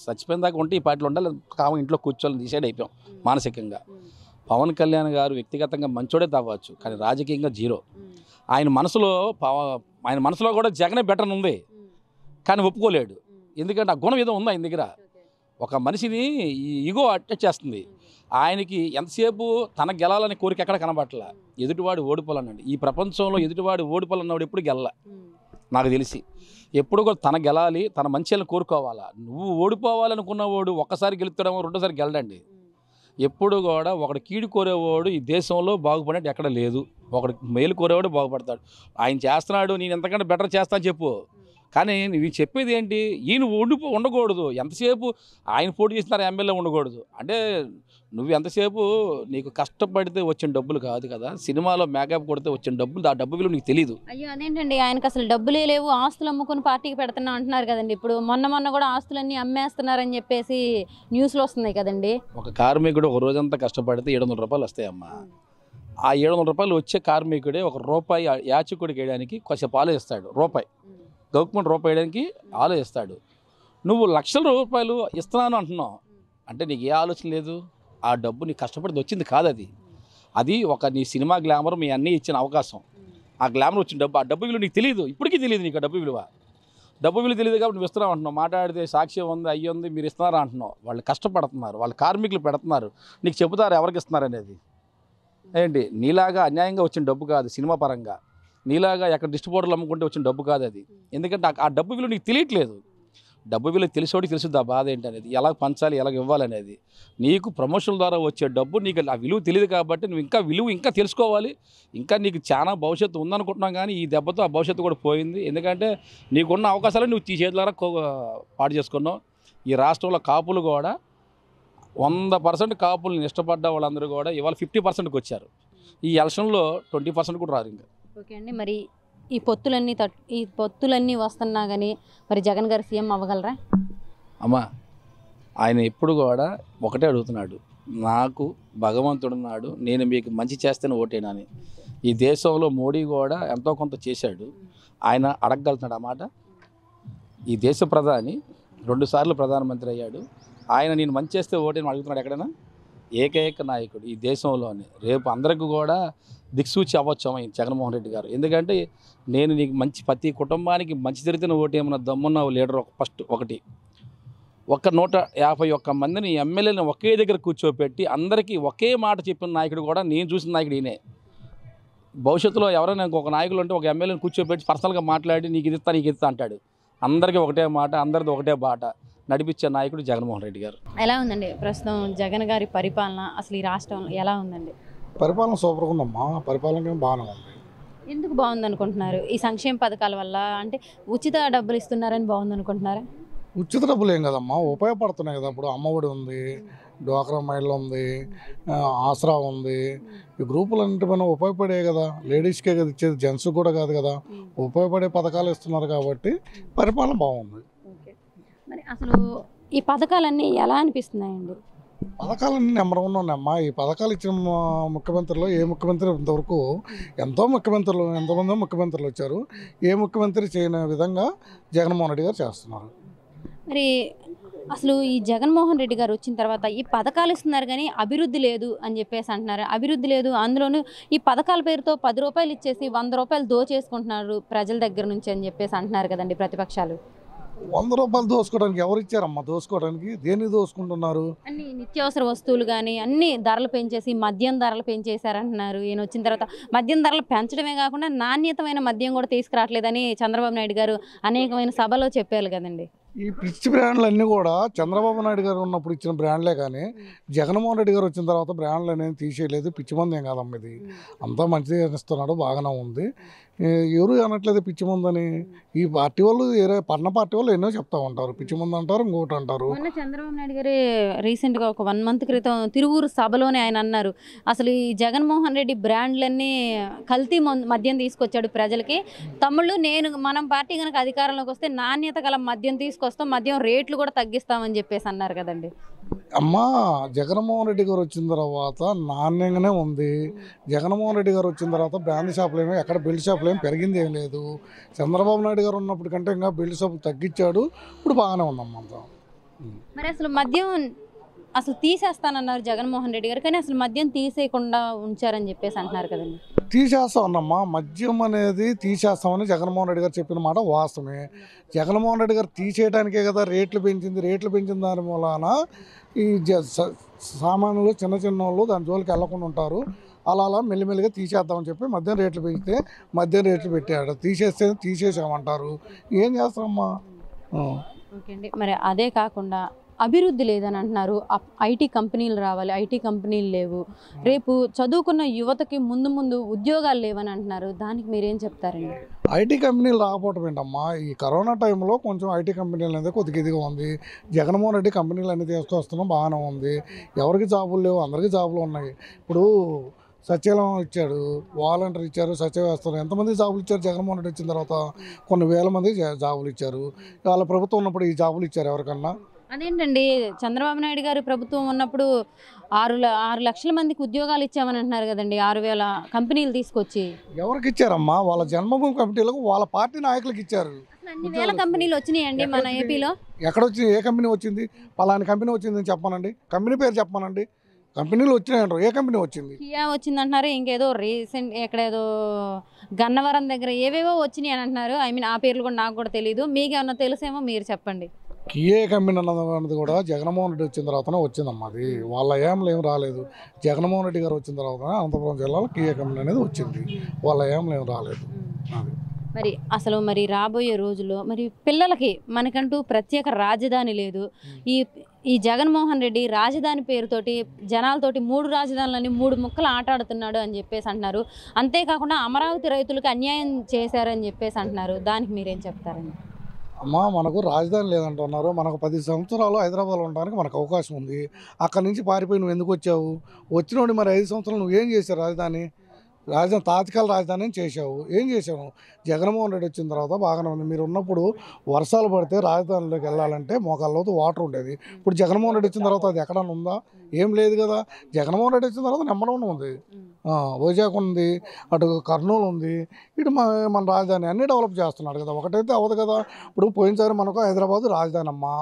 చచ్చిపోయిన దాకా ఉంటే ఈ పార్టీలో ఉండాలి, కామ ఇంట్లో కూర్చోవాలని డిసైడ్ అయిపోయాం మానసికంగా. పవన్ కళ్యాణ్ గారు వ్యక్తిగతంగా మంచోడే తవ్వచ్చు, కానీ రాజకీయంగా జీరో. ఆయన మనసులో కూడా జగనే బెటర్ ఉంది, కానీ ఒప్పుకోలేడు. ఎందుకంటే ఆ గుణం ఏదో ఉంది ఆయన దగ్గర. ఒక మనిషిని ఈగో అటాచ్ చేస్తుంది. ఆయనకి ఎంతసేపు తన గెలాలని కోరిక ఎక్కడ కనబట్టలా, ఎదుటివాడు ఓడిపోవాలన్నాడు. ఈ ప్రపంచంలో ఎదుటివాడు ఓడిపోవాలన్నాడు ఎప్పుడు గెలల నాకు తెలిసి. ఎప్పుడు కూడా తన గెలాలి, తన మంచిని కోరుకోవాలా. నువ్వు ఓడిపోవాలనుకున్నవాడు ఒక్కసారి గెలుస్తాడేమో, రెండోసారి గెలడండి. ఎప్పుడు కూడా ఒకడు కీడు కోరేవాడు ఈ దేశంలో బాగుపడేది ఎక్కడ లేదు. ఒకడు మేలు కోరేవాడు బాగుపడతాడు. ఆయన చేస్తున్నాడు, నేను ఎంతకంటే బెటర్ చేస్తాను చెప్పు, కానీ నువ్వు చెప్పేది ఏంటి? ఈయన ఉండకూడదు ఎంతసేపు. ఆయన పోటీ చేస్తున్నారు, ఎమ్మెల్యే ఉండకూడదు అంటే నువ్వు ఎంతసేపు నీకు కష్టపడితే వచ్చిన డబ్బులు కాదు కదా, సినిమాలో మేకప్ కొడితే వచ్చిన డబ్బులు, ఆ డబ్బు విలువ నీకు తెలియదు. అయ్యో అదేంటండి, ఆయనకు అసలు డబ్బులే లేవు, ఆస్తులు అమ్ముకుని పార్టీకి పెడుతున్నా అంటున్నారు కదండి. ఇప్పుడు మొన్న కూడా ఆస్తులన్నీ అమ్మేస్తున్నారని చెప్పేసి న్యూస్లో వస్తున్నాయి కదండి. ఒక కార్మికుడు ఒక రోజంతా కష్టపడితే 700 రూపాయలు వస్తాయమ్మా. ఆ 700 రూపాయలు వచ్చే కార్మికుడే ₹1 యాచకుడికి వేయడానికి కొంచెం ఆలోచిస్తాడు. గవర్నమెంట్ రూపాయి వేయడానికి ఆలోచిస్తాడు. నువ్వు లక్షల రూపాయలు ఇస్తున్నాను అంటున్నావు అంటే నీకు ఏ ఆలోచన లేదు. ఆ డబ్బు నీ కష్టపడి వచ్చింది కాదు. అది ఒక నీ సినిమా గ్లామర్ మీ అన్నీ ఇచ్చిన అవకాశం. ఆ గ్లామర్ వచ్చిన డబ్బు, ఆ డబ్బు విలువ నీకు తెలియదు, ఇప్పటికీ తెలియదు నీకు ఆ డబ్బు విలువ. డబ్బు విలువ తెలియదు కాబట్టి నువ్వు ఇస్తున్నావు అంటున్నావు, మాట్లాడితే సాక్ష్యం ఉంది అయ్యి ఉంది మీరు ఇస్తున్నారా అంటున్నావు. వాళ్ళు కష్టపడుతున్నారు, వాళ్ళ కార్మికులు పెడుతున్నారు, నీకు చెబుతారు ఎవరికి ఇస్తున్నారు అనేది. ఏంటి నీలాగా అన్యాయంగా వచ్చిన డబ్బు కాదు, సినిమా పరంగా నీలాగా ఎక్కడ డిస్ట్రిబ్యూటర్లు అమ్ముకుంటే వచ్చిన డబ్బు కాదు అది. ఎందుకంటే ఆ డబ్బు విలువ నీకు తెలియట్లేదు. డబ్బు విలువ తెలిసోడికి తెలుసుద్ది ఆ బాధ ఏంటనేది, ఎలా పంచాలి ఎలా ఇవ్వాలనేది. నీకు ప్రమోషన్ ద్వారా వచ్చే డబ్బు నీకు ఆ విలువ తెలియదు కాబట్టి నువ్వు ఇంకా విలువ ఇంకా తెలుసుకోవాలి. ఇంకా నీకు చాలా భవిష్యత్తు ఉందనుకుంటున్నాం, కానీ ఈ దెబ్బతో ఆ భవిష్యత్తు కూడా పోయింది. ఎందుకంటే నీకున్న అవకాశాలు నువ్వు ఈ చేతుల ద్వారా పాడు చేసుకున్నావు. ఈ రాష్ట్రంలో కాపులు కూడా 100% కాపులను ఇష్టపడ్డ వాళ్ళందరూ కూడా ఇవాళ 50%కి వచ్చారు. ఈ ఎలక్షన్లో 20% కూడా రారు ఇంకా. ఓకే అండి, మరి ఈ పొత్తులన్నీ వస్తున్నా కానీ మరి జగన్ గారు సీఎం అవ్వగలరా? అమ్మా ఆయన ఎప్పుడు కూడా ఒకటే అడుగుతున్నాడు, నాకు భగవంతుడున్నాడు, నేను మీకు మంచి చేస్తేనే ఓటేనని. ఈ దేశంలో మోడీ కూడా ఎంతో కొంత చేశాడు, ఆయన అడగగలుగుతున్నాడు ఆ మాట. ఈ దేశ ప్రధాని 2 సార్లు ప్రధానమంత్రి అయ్యాడు, ఆయన నేను మంచి చేస్తే ఓటేని అడుగుతున్నాడు ఎక్కడైనా? ఏకైక నాయకుడు ఈ దేశంలోనే. రేపు అందరికీ కూడా దిక్సూచి అవ్వచ్చు ఈ జగన్మోహన్ రెడ్డి గారు. ఎందుకంటే నేను నీకు మంచి ప్రతి కుటుంబానికి మంచి జరిగితే ఓటేమన్నా దమ్మున్న లీడర్ ఫస్ట్ ఒకటి. 151 మందిని ఎమ్మెల్యేని ఒకే దగ్గర కూర్చోపెట్టి అందరికీ ఒకే మాట చెప్పిన నాయకుడు కూడా నేను చూసిన నాయకుడు ఈయనే. భవిష్యత్తులో ఎవరైనా ఇంకొక నాయకులు అంటే ఒక ఎమ్మెల్యేని కూర్చోపెట్టి పర్సనల్గా మాట్లాడి నీకు ఇది ఇస్తా అంటాడు. అందరికీ ఒకటే మాట, అందరిది ఒకటే బాట నడిపించే నాయకుడు జగన్మోహన్ రెడ్డి గారు. ఎలా ఉందండి ప్రస్తుతం జగన్ గారి పరిపాలన? అసలు ఈ రాష్ట్రంలో ఎలా ఉందండి? పరిపాలన సూపర్గా ఉందమ్మా, పరిపాలన బాగానే ఉంది. ఎందుకు బాగుంది అనుకుంటున్నారు? ఈ సంక్షేమ పథకాల వల్ల, అంటే ఉచిత డబ్బులు ఇస్తున్నారని బాగుంది అనుకుంటున్నారా? ఉచిత డబ్బులు ఏం కదమ్మా, ఉపయోగపడుతున్నాయి కదా. ఇప్పుడు అమ్మఒడి ఉంది, డ్వాక్రా మహిళలు ఉంది, ఆసరా ఉంది. ఈ గ్రూపులన్నింటిపైన ఉపయోగపడే కదా, లేడీస్కే కదా ఇచ్చేది, జెంట్స్ కూడా కాదు కదా. ఉపయోగపడే పథకాలు ఇస్తున్నారు కాబట్టి పరిపాలన బాగుంది. మరి అసలు ఈ పథకాలన్నీ ఎలా అనిపిస్తున్నాయండి? పథకాలన్నీ నెంబర్ 1 ఉన్నాయమ్మా. ఈ పథకాలు ఇచ్చిన ముఖ్యమంత్రిలో ఏ ముఖ్యమంత్రి ఇంతవరకు ఎంతమందో ముఖ్యమంత్రులు వచ్చారు, ఏ ముఖ్యమంత్రి చేయని విధంగా జగన్మోహన్ రెడ్డి గారు చేస్తున్నారు. మరి అసలు ఈ జగన్మోహన్ రెడ్డి గారు వచ్చిన తర్వాత ఈ పథకాలు ఇస్తున్నారు కానీ అభివృద్ధి లేదు అని చెప్పేసి అంటున్నారు. అభివృద్ధి లేదు, అందులోనూ ఈ పథకాల పేరుతో 10 రూపాయలు ఇచ్చేసి 100 రూపాయలు దోచేసుకుంటున్నారు ప్రజల దగ్గర నుంచి అని చెప్పేసి అంటున్నారు కదండి ప్రతిపక్షాలు. 100 రూపాయలు దోసుకోవడానికి ఎవరు ఇచ్చారమ్మా? దోసుకోవడానికి దేన్ని దోసుకుంటున్నారు? అన్ని నిత్యావసర వస్తువులు కానీ అన్ని ధరలు పెంచేసి మద్యం ధరలు పెంచేశారంటున్నారు. ఈయన వచ్చిన తర్వాత మద్యం ధరలు పెంచడమే కాకుండా నాణ్యతమైన మద్యం కూడా తీసుకురావట్లేదని చంద్రబాబు నాయుడు గారు అనేకమైన సభలో చెప్పారు కదండి. ఈ పిచ్చి బ్రాండ్లు అన్నీ కూడా చంద్రబాబు నాయుడు గారు ఉన్నప్పుడు ఇచ్చిన బ్రాండ్లే కానీ జగన్మోహన్ రెడ్డి గారు వచ్చిన తర్వాత బ్రాండ్లు అనేది తీసేయలేదు. పిచ్చి మంది ఏం కాదమ్మా, ఇది అంతా మంచిగా ఇస్తున్నాడు, బాగానే ఉంది. ఎవరు అనట్లేదు పిచ్చి మందని. ఈ పార్టీ వాళ్ళు పన్న పార్టీ వాళ్ళు ఎన్నో చెప్తా ఉంటారు, పిచ్చి మంది అంటారు, ఇంకోటి అంటారు. మొన్న చంద్రబాబు నాయుడు గారు రీసెంట్గా ఒక 1 మంత్ క్రితం తిరువూరు సభలోనే ఆయన అన్నారు, అసలు ఈ జగన్మోహన్ రెడ్డి బ్రాండ్లన్నీ కల్తీ మద్యం తీసుకొచ్చాడు ప్రజలకి. తమ్ముళ్ళు మనం పార్టీ కనుక అధికారంలోకి వస్తే నాణ్యత గల మద్యం తీసుకొస్తాం, మద్యం రేట్లు కూడా తగ్గిస్తామని చెప్పేసి అన్నారు కదండి. అమ్మా జగన్మోహన్ రెడ్డి గారు వచ్చిన తర్వాత నాణ్యంగానే ఉంది. జగన్మోహన్ రెడ్డి గారు వచ్చిన తర్వాత బ్రాండ్ షాపులు ఏమో ఎక్కడ బెల్ట్ షాపులు ఏమి పెరిగింది ఏం లేదు. చంద్రబాబు నాయుడు గారు ఉన్నప్పుడు కంటే ఇంకా బెల్ట్ షాపులు తగ్గించాడు, ఇప్పుడు బాగానే ఉందమ్మా అంతా. మరి అసలు మద్యం అసలు తీసేస్తానన్నారు జగన్మోహన్ రెడ్డి గారు, కానీ అసలు మద్యం తీసేయకుండా ఉంచారని చెప్పేసి అంటున్నారు కదండి. తీసేస్తామన్నమ్మా, మద్యం అనేది తీసేస్తామని జగన్మోహన్ రెడ్డి గారు చెప్పిన మాట వాస్తవమే. జగన్మోహన్ రెడ్డి గారు తీసేయడానికే కదా రేట్లు పెంచిన దాని మూలాన ఈ సామాన్యులు చిన్న వాళ్ళు దాని జోలికి వెళ్ళకుండా ఉంటారు. అలా మెల్లిమెల్లిగా తీసేద్దామని చెప్పి మద్యం రేట్లు పెంచితే మద్యం రేట్లు పెట్టాడు, తీసేసామంటారు. ఏం చేస్తామమ్మా? ఓకే అండి, మరి అదే కాకుండా అభివృద్ధి లేదని అంటున్నారు. ఐటీ కంపెనీలు రావాలి, ఐటీ కంపెనీలు లేవు. రేపు చదువుకున్న యువతకి ముందు ఉద్యోగాలు లేవని అంటున్నారు. దానికి మీరేం చెప్తారండి? ఐటీ కంపెనీలు రాకపోవటం ఏంటమ్మా, ఈ కరోనా టైంలో కొంచెం ఐటీ కంపెనీలు అనేది కొద్దిగా ఇదిగా ఉంది. జగన్మోహన్ రెడ్డి కంపెనీలు అన్నీ తీసుకొస్తున్నాం, బాగానే ఉంది. ఎవరికి జాబులు లేవు, అందరికీ జాబులు ఉన్నాయి. ఇప్పుడు సచివాలయం ఇచ్చాడు, వాలంటీర్ ఇచ్చారు, సచివ వేస్తారు. ఎంతమంది జాబులు ఇచ్చారు జగన్మోహన్ రెడ్డి వచ్చిన తర్వాత? కొన్ని వేల మంది జాబులు ఇచ్చారు. వాళ్ళ ప్రభుత్వం ఉన్నప్పుడు ఈ జాబులు ఇచ్చారు ఎవరికన్నా? అదేంటండి, చంద్రబాబు నాయుడు గారు ప్రభుత్వం ఉన్నప్పుడు 6 లక్షల మందికి ఉద్యోగాలు ఇచ్చామని అంటున్నారు కదండి. 6,000 కంపెనీలు తీసుకొచ్చి ఎవరికి ఇచ్చారమ్మా? వాళ్ళ జన్మభూమి కమిటీలకు, వాళ్ళ పార్టీ నాయకులకు ఇచ్చారు. అన్ని వేల కంపెనీలు వచ్చినాయండి మన ఏపీలో. ఎక్కడ వచ్చింది? ఏ కంపెనీ వచ్చింది? పలాని కంపెనీ వచ్చిందని చెప్పానండి, కంపెనీ పేరు చెప్పానండి. కంపెనీలు వచ్చినాయంటారు. ఏ కంపెనీ వచ్చింది? కియా వచ్చిందంటున్నారు, ఇంకేదో రీసెంట్ ఎక్కడేదో గన్నవరం దగ్గర ఏవేవో వచ్చినాయి అని అంటున్నారు. ఐ మీన్ ఆ పేర్లు కూడా నాకు కూడా తెలియదు, మీకేమన్నా తెలుసేమో మీరు చెప్పండి. కియే కంపెనీ అన్నది కూడా జగన్మోహన్ రెడ్డి వచ్చిన తర్వాతనే వచ్చిందమ్మా. అది వాళ్ళ ఏం రాలేదు. జగన్మోహన్ రెడ్డి గారు వచ్చిన తర్వాతనే అనంతపురం జిల్లాలో కియే కంపెనీ అనేది వచ్చింది. వాళ్ళ ఏం రాలేదు. అది మరి అసలు మరి రాబోయే రోజుల్లో మరి పిల్లలకి మనకంటూ ప్రత్యేక రాజధాని లేదు. ఈ ఈ జగన్మోహన్ రెడ్డి రాజధాని పేరుతోటి జనాలతోటి 3 రాజధానులని 3 ముక్కలు ఆటాడుతున్నాడు అని చెప్పేసి అంటున్నారు. అంతేకాకుండా అమరావతి రైతులకు అన్యాయం చేశారని చెప్పేసి అంటున్నారు. దానికి మీరేం చెప్తారండి? అమ్మా, మనకు రాజధాని లేదంటున్నారు. మనకు 10 సంవత్సరాలు హైదరాబాద్లో ఉండడానికి మనకు అవకాశం ఉంది. అక్కడి నుంచి పారిపోయి నువ్వు ఎందుకు వచ్చావు? వచ్చినోడి మరి 5 సంవత్సరాలు నువ్వేం చేశావు? రాజధాని తాత్కాలిక రాజధాని చేసావు. ఏం చేసావు? జగన్మోహన్ రెడ్డి వచ్చిన తర్వాత బాగానే ఉంది. మీరు ఉన్నప్పుడు వర్షాలు పడితే రాజధానిలోకి వెళ్ళాలంటే మోకాళ్ళలోతు వాటర్ ఉండేది. ఇప్పుడు జగన్మోహన్ రెడ్డి వచ్చిన తర్వాత అది ఎక్కడన్నా ఉందా? ఏం లేదు కదా. జగన్మోహన్ రెడ్డి వచ్చిన తర్వాత నెంబర్ 1 ఉంది. వైజాగ్ ఉంది, అటు కర్నూలు ఉంది, ఇటు మన రాజధాని అన్నీ డెవలప్ చేస్తున్నాడు కదా. ఒకటైతే అవ్వదు కదా. ఇప్పుడు పోయినసారి మనకు హైదరాబాద్ రాజధాని అమ్మా,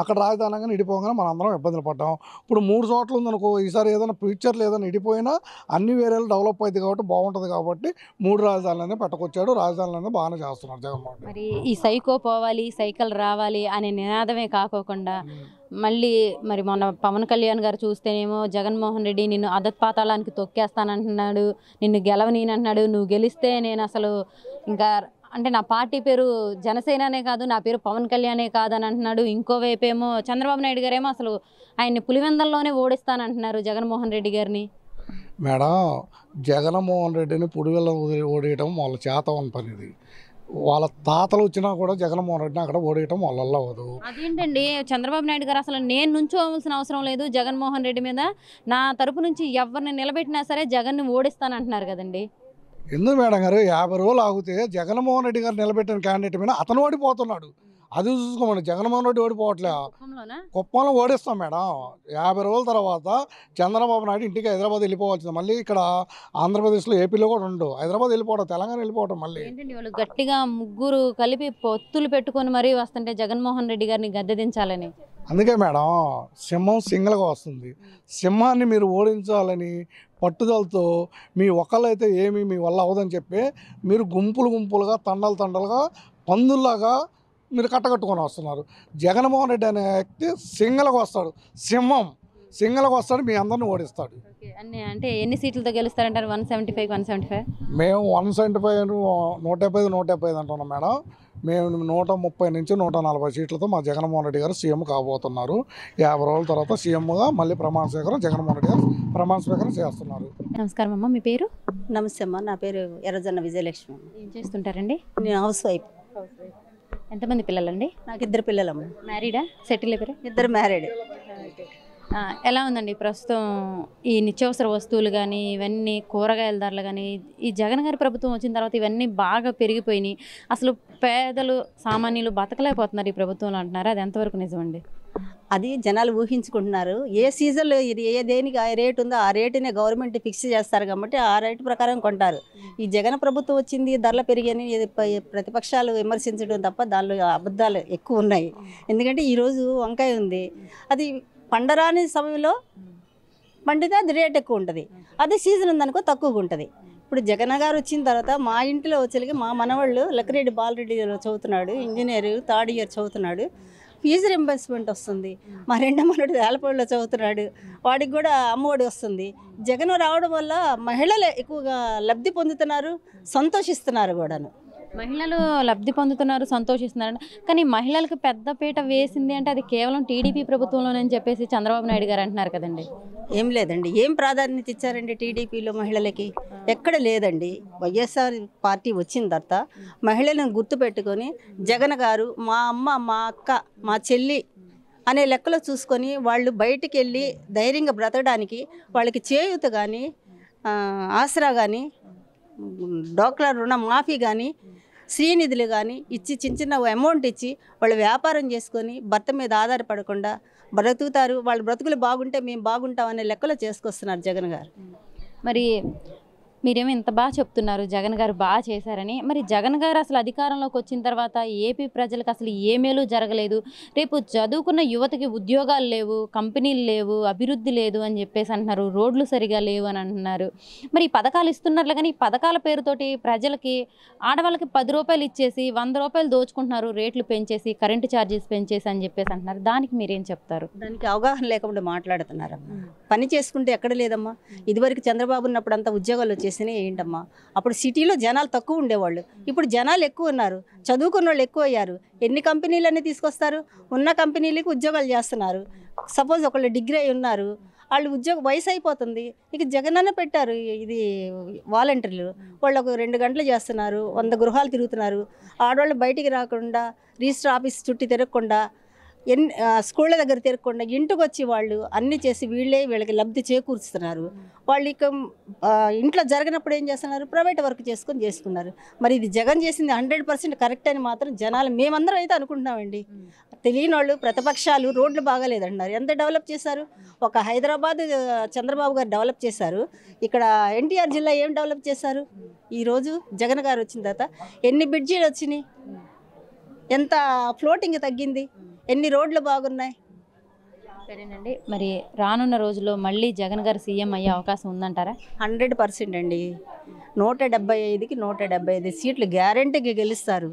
అక్కడ రాజధానిగా ఇడిపోగానే మనం అందరం ఇబ్బందులు పడ్డాం. ఇప్పుడు 3 చోట్ల ఉందనుకో, ఈసారి ఏదైనా ఫ్యూచర్లో ఏదైనా ఇడిపోయినా అన్ని వేరేలు డెవలప్ అవుతుంది కాబట్టి బాగుంటుంది కాబట్టి 3 రాజధానులనే పట్టుకొచ్చాడు. రాజధానులనే బాగానే చేస్తున్నాడు జగన్మోహన్ రెడ్డి. మరి ఈ సైకో పోవాలి, సైకిల్ రావాలి అనే నినాదమే కాకోకుండా మళ్ళీ మరి మొన్న పవన్ కళ్యాణ్ గారు చూస్తేనేమో జగన్మోహన్ రెడ్డి నిన్ను అధపాతాళానికి తొక్కేస్తానంటున్నాడు, నిన్ను గెలవనీనంటున్నాడు, నువ్వు గెలిస్తే నేను అసలు ఇంకా అంటే నా పార్టీ పేరు జనసేననే కాదు, నా పేరు పవన్ కళ్యాణే కాదని అంటున్నాడు. ఇంకోవైపు ఏమో చంద్రబాబు నాయుడు గారేమో అసలు ఆయన్ని పులివెందల్లోనే ఓడిస్తానంటున్నారు జగన్మోహన్ రెడ్డి గారిని. మేడం, జగన్మోహన్ రెడ్డిని పుడివెల్ల ఓడేయటం వాళ్ళ చేతవని పని. ఇది వాళ్ళ తాతలు వచ్చినా కూడా జగన్మోహన్ రెడ్డిని అక్కడ ఓడేయటం వాళ్ళ అవ్వదు. అదేంటండి, చంద్రబాబు నాయుడు గారు అసలు నేను నుంచోవలసిన అవసరం లేదు జగన్మోహన్ రెడ్డి మీద, నా తరపు నుంచి ఎవరిని నిలబెట్టినా సరే జగన్ని ఓడిస్తానంటున్నారు కదండి. ఎందుకు మేడం గారు? 50 రోజులు ఆగితే జగన్మోహన్ రెడ్డి గారు నిలబెట్టిన క్యాండిడేట్ మీద అతను ఓడిపోతున్నాడు. అది చూసుకోమండి. జగన్మోహన్ రెడ్డి ఓడిపోవట్లే, కుప్పంలో ఓడిస్తాం మేడం. 50 రోజుల తర్వాత చంద్రబాబు నాయుడు ఇంటికి హైదరాబాద్ వెళ్ళిపోవాల్సింది. మళ్ళీ ఇక్కడ ఆంధ్రప్రదేశ్లో ఏపీలో కూడా ఉండు, హైదరాబాద్ వెళ్ళిపోవడం, తెలంగాణ వెళ్ళిపోవడం. మళ్ళీ ఏంటండి వాళ్ళు గట్టిగా ముగ్గురు కలిపి పొత్తులు పెట్టుకొని మరీ వస్తుంటే జగన్మోహన్ రెడ్డి గారిని గద్దె దించాలని. అందుకే మేడం సింహం సింగల్గా వస్తుంది. సింహాన్ని మీరు ఓడించాలని పట్టుదలతో మీ ఒకళ్ళైతే ఏమి మీ వల్ల అవ్వదని చెప్పి మీరు గుంపులుగా తండలుగా పందుల్లాగా మీరు కట్టకట్టుకొని వస్తున్నారు. జగన్మోహన్ రెడ్డి అనే వ్యక్తి సింగల్గా వస్తాడు. సింగల్గా వస్తాడు, మీ అందరిని ఓడిస్తాడు. అంటే ఎన్ని సీట్లతో గెలుస్తారంటారు? 175 మేము 175 175 అంటున్నాం మేడం. మేము 130 నుంచి 140 సీట్లతో మా జగన్మోహన్ రెడ్డి గారు సీఎం కాబోతున్నారు. 50 రోజుల తర్వాత సీఎంగా మళ్ళీ ప్రమాణ స్వీకారం జగన్మోహన్ రెడ్డి గారు ప్రమాణ స్వీకారం చేస్తున్నారు. నమస్కారం అమ్మ, మీ పేరు? నమస్తే అమ్మ, నా పేరు ఎర్రజన్న విజయలక్ష్మి. ఏం చేస్తుంటారండి? నేను హౌస్ వైఫ్. ఎంతమంది పిల్లలండి? నాకు 2 పిల్లలమ్మ. మ్యారీడా? సెటిల్ అయిపోయారా? 2 మ్యారీడ్. ఎలా ఉందండి ప్రస్తుతం ఈ నిత్యావసర వస్తువులు కానీ ఇవన్నీ కూరగాయల ధరలు కానీ ఈ జగన్ గారి ప్రభుత్వం వచ్చిన తర్వాత ఇవన్నీ బాగా పెరిగిపోయినాయి. అసలు పేదలు సామాన్యులు బతకలేకపోతున్నారు ఈ ప్రభుత్వంలో అంటున్నారు. అది ఎంతవరకు నిజమండి? అది జనాలు ఊహించుకుంటున్నారు. ఏ సీజన్లో దేనికి ఆ రేటు ఉందో ఆ రేటునే గవర్నమెంట్ ఫిక్స్ చేస్తారు కాబట్టి ఆ రేటు ప్రకారం కొంటారు. ఈ జగన్ ప్రభుత్వం వచ్చింది, ధరలు పెరిగాయని ప్రతిపక్షాలు విమర్శించడం తప్ప దానిలో అబద్ధాలు ఎక్కువ ఉన్నాయి. ఎందుకంటే ఈరోజు వంకాయ ఉంది, అది పండరాని సమయంలో పండితే అది రేట్ ఎక్కువ ఉంటుంది, అదే సీజన్ ఉందనుకో తక్కువగా ఉంటుంది. ఇప్పుడు జగన్ గారు వచ్చిన తర్వాత మా ఇంట్లో వచ్చేకి మా మనవాళ్ళు లక్కిరెడ్డి బాలరెడ్డి చదువుతున్నాడు, ఇంజనీర్ 3rd ఇయర్ చదువుతున్నాడు, ఫీజు రింబర్స్మెంట్ వస్తుంది. మా 2వ మనవాడు వేలపల్లిలో చదువుతున్నాడు, వాడికి కూడా అమ్మఒడి వస్తుంది. జగన్ రావడం వల్ల మహిళలు ఎక్కువగా లబ్ధి పొందుతున్నారు, సంతోషిస్తున్నారు కూడాను. మహిళలు లబ్ధి పొందుతున్నారు, సంతోషిస్తున్నారు. కానీ మహిళలకు పెద్దపీట వేసింది అంటే అది కేవలం టీడీపీ ప్రభుత్వంలోనని చెప్పేసి చంద్రబాబు నాయుడు గారు అంటున్నారు కదండి. ఏం లేదండి, ఏం ప్రాధాన్యత ఇచ్చారండి టీడీపీలో మహిళలకి? ఎక్కడ లేదండి. వైఎస్ఆర్ పార్టీ వచ్చిన తర్వాత మహిళలను గుర్తుపెట్టుకొని జగన్ గారు మా అమ్మ, మా అక్క, మా చెల్లి అనే లెక్కలో చూసుకొని వాళ్ళు బయటికి వెళ్ళి ధైర్యంగా బ్రతకడానికి వాళ్ళకి చేయూత కానీ, ఆసరా కానీ, డోక్రా రుణ మాఫీ కానీ, శ్రీనిధులు కానీ ఇచ్చి చిన్న అమౌంట్ ఇచ్చి వాళ్ళు వ్యాపారం చేసుకొని భర్త మీద ఆధారపడకుండా బ్రతుకుతారు. వాళ్ళ బ్రతుకులు బాగుంటే మేము బాగుంటాం అనే లెక్కలో చేసుకొస్తున్నారు జగన్ గారు. మరి మీరేమో ఇంత బాగా చెప్తున్నారు జగన్ గారు బాగా చేశారని. మరి జగన్ గారు అసలు అధికారంలోకి వచ్చిన తర్వాత ఏపీ ప్రజలకు అసలు ఏ మేలు జరగలేదు. రేపు చదువుకున్న యువతకి ఉద్యోగాలు లేవు, కంపెనీలు లేవు, అభివృద్ధి లేదు అని చెప్పేసి అంటున్నారు. రోడ్లు సరిగా లేవు అని అంటున్నారు. మరి ఈ పథకాలు ఇస్తున్నట్లు కానీ ఈ పథకాల పేరుతోటి ప్రజలకి ఆడవాళ్ళకి 10 రూపాయలు ఇచ్చేసి 100 రూపాయలు దోచుకుంటున్నారు, రేట్లు పెంచేసి కరెంటు ఛార్జెస్ పెంచేసి అని చెప్పేసి అంటున్నారు. దానికి మీరేం చెప్తారు? దానికి అవగాహన లేకుండా మాట్లాడుతున్నారమ్మా. పని చేసుకుంటే ఎక్కడ లేదమ్మా. ఇదివరకు చంద్రబాబు ఉన్నప్పుడు అంతా ఉద్యోగాలు వచ్చేసినాయి ఏంటమ్మా. అప్పుడు సిటీలో జనాలు తక్కువ ఉండేవాళ్ళు, ఇప్పుడు జనాలు ఎక్కువ ఉన్నారు, చదువుకున్న వాళ్ళు ఎక్కువ అయ్యారు. ఎన్ని కంపెనీలన్నీ తీసుకొస్తారు? ఉన్న కంపెనీలకు ఉద్యోగాలు చేస్తున్నారు. సపోజ్ ఒకళ్ళు డిగ్రీ అయి ఉన్నారు, వాళ్ళు ఉద్యోగం వయసు అయిపోతుంది, ఇక జగనన్న పెట్టారు ఇది వాలంటీర్లు. వాళ్ళు ఒక 2 గంటలు చేస్తున్నారు, 100 గృహాలు తిరుగుతున్నారు. ఆడవాళ్ళు బయటికి రాకుండా, రిజిస్టర్ ఆఫీస్ చుట్టూ తిరగకుండా, స్కూళ్ళ దగ్గర తిరగకుండా ఇంటికి వచ్చి వాళ్ళు అన్నీ చేసి వీళ్ళకి లబ్ధి చేకూరుస్తున్నారు. వాళ్ళు ఇక ఇంట్లో జరగనప్పుడు ఏం చేస్తున్నారు? ప్రైవేట్ వర్క్ చేసుకున్నారు. మరి ఇది జగన్ చేసింది 100% కరెక్ట్ అని మాత్రం జనాలు మేమందరం అయితే అనుకుంటున్నామండి. తెలియని వాళ్ళు ప్రతిపక్షాలు రోడ్లు బాగాలేదంటున్నారు. ఎంత డెవలప్ చేశారు? ఒక హైదరాబాద్ చంద్రబాబు గారు డెవలప్ చేశారు. ఇక్కడ ఎన్టీఆర్ జిల్లా ఏం డెవలప్ చేశారు? ఈరోజు జగన్ గారు వచ్చిన తర్వాత ఎన్ని బ్రిడ్జీలు వచ్చినాయి, ఎంత ఫ్లోటింగ్ తగ్గింది, ఎన్ని రోడ్లు బాగున్నాయి. సరేనండి, మరి రానున్న రోజుల్లో మళ్ళీ జగన్ గారు సీఎం అయ్యే అవకాశం ఉందంటారా? 100% అండి. 175కి 175 సీట్లు గ్యారంటీగా గెలుస్తారు.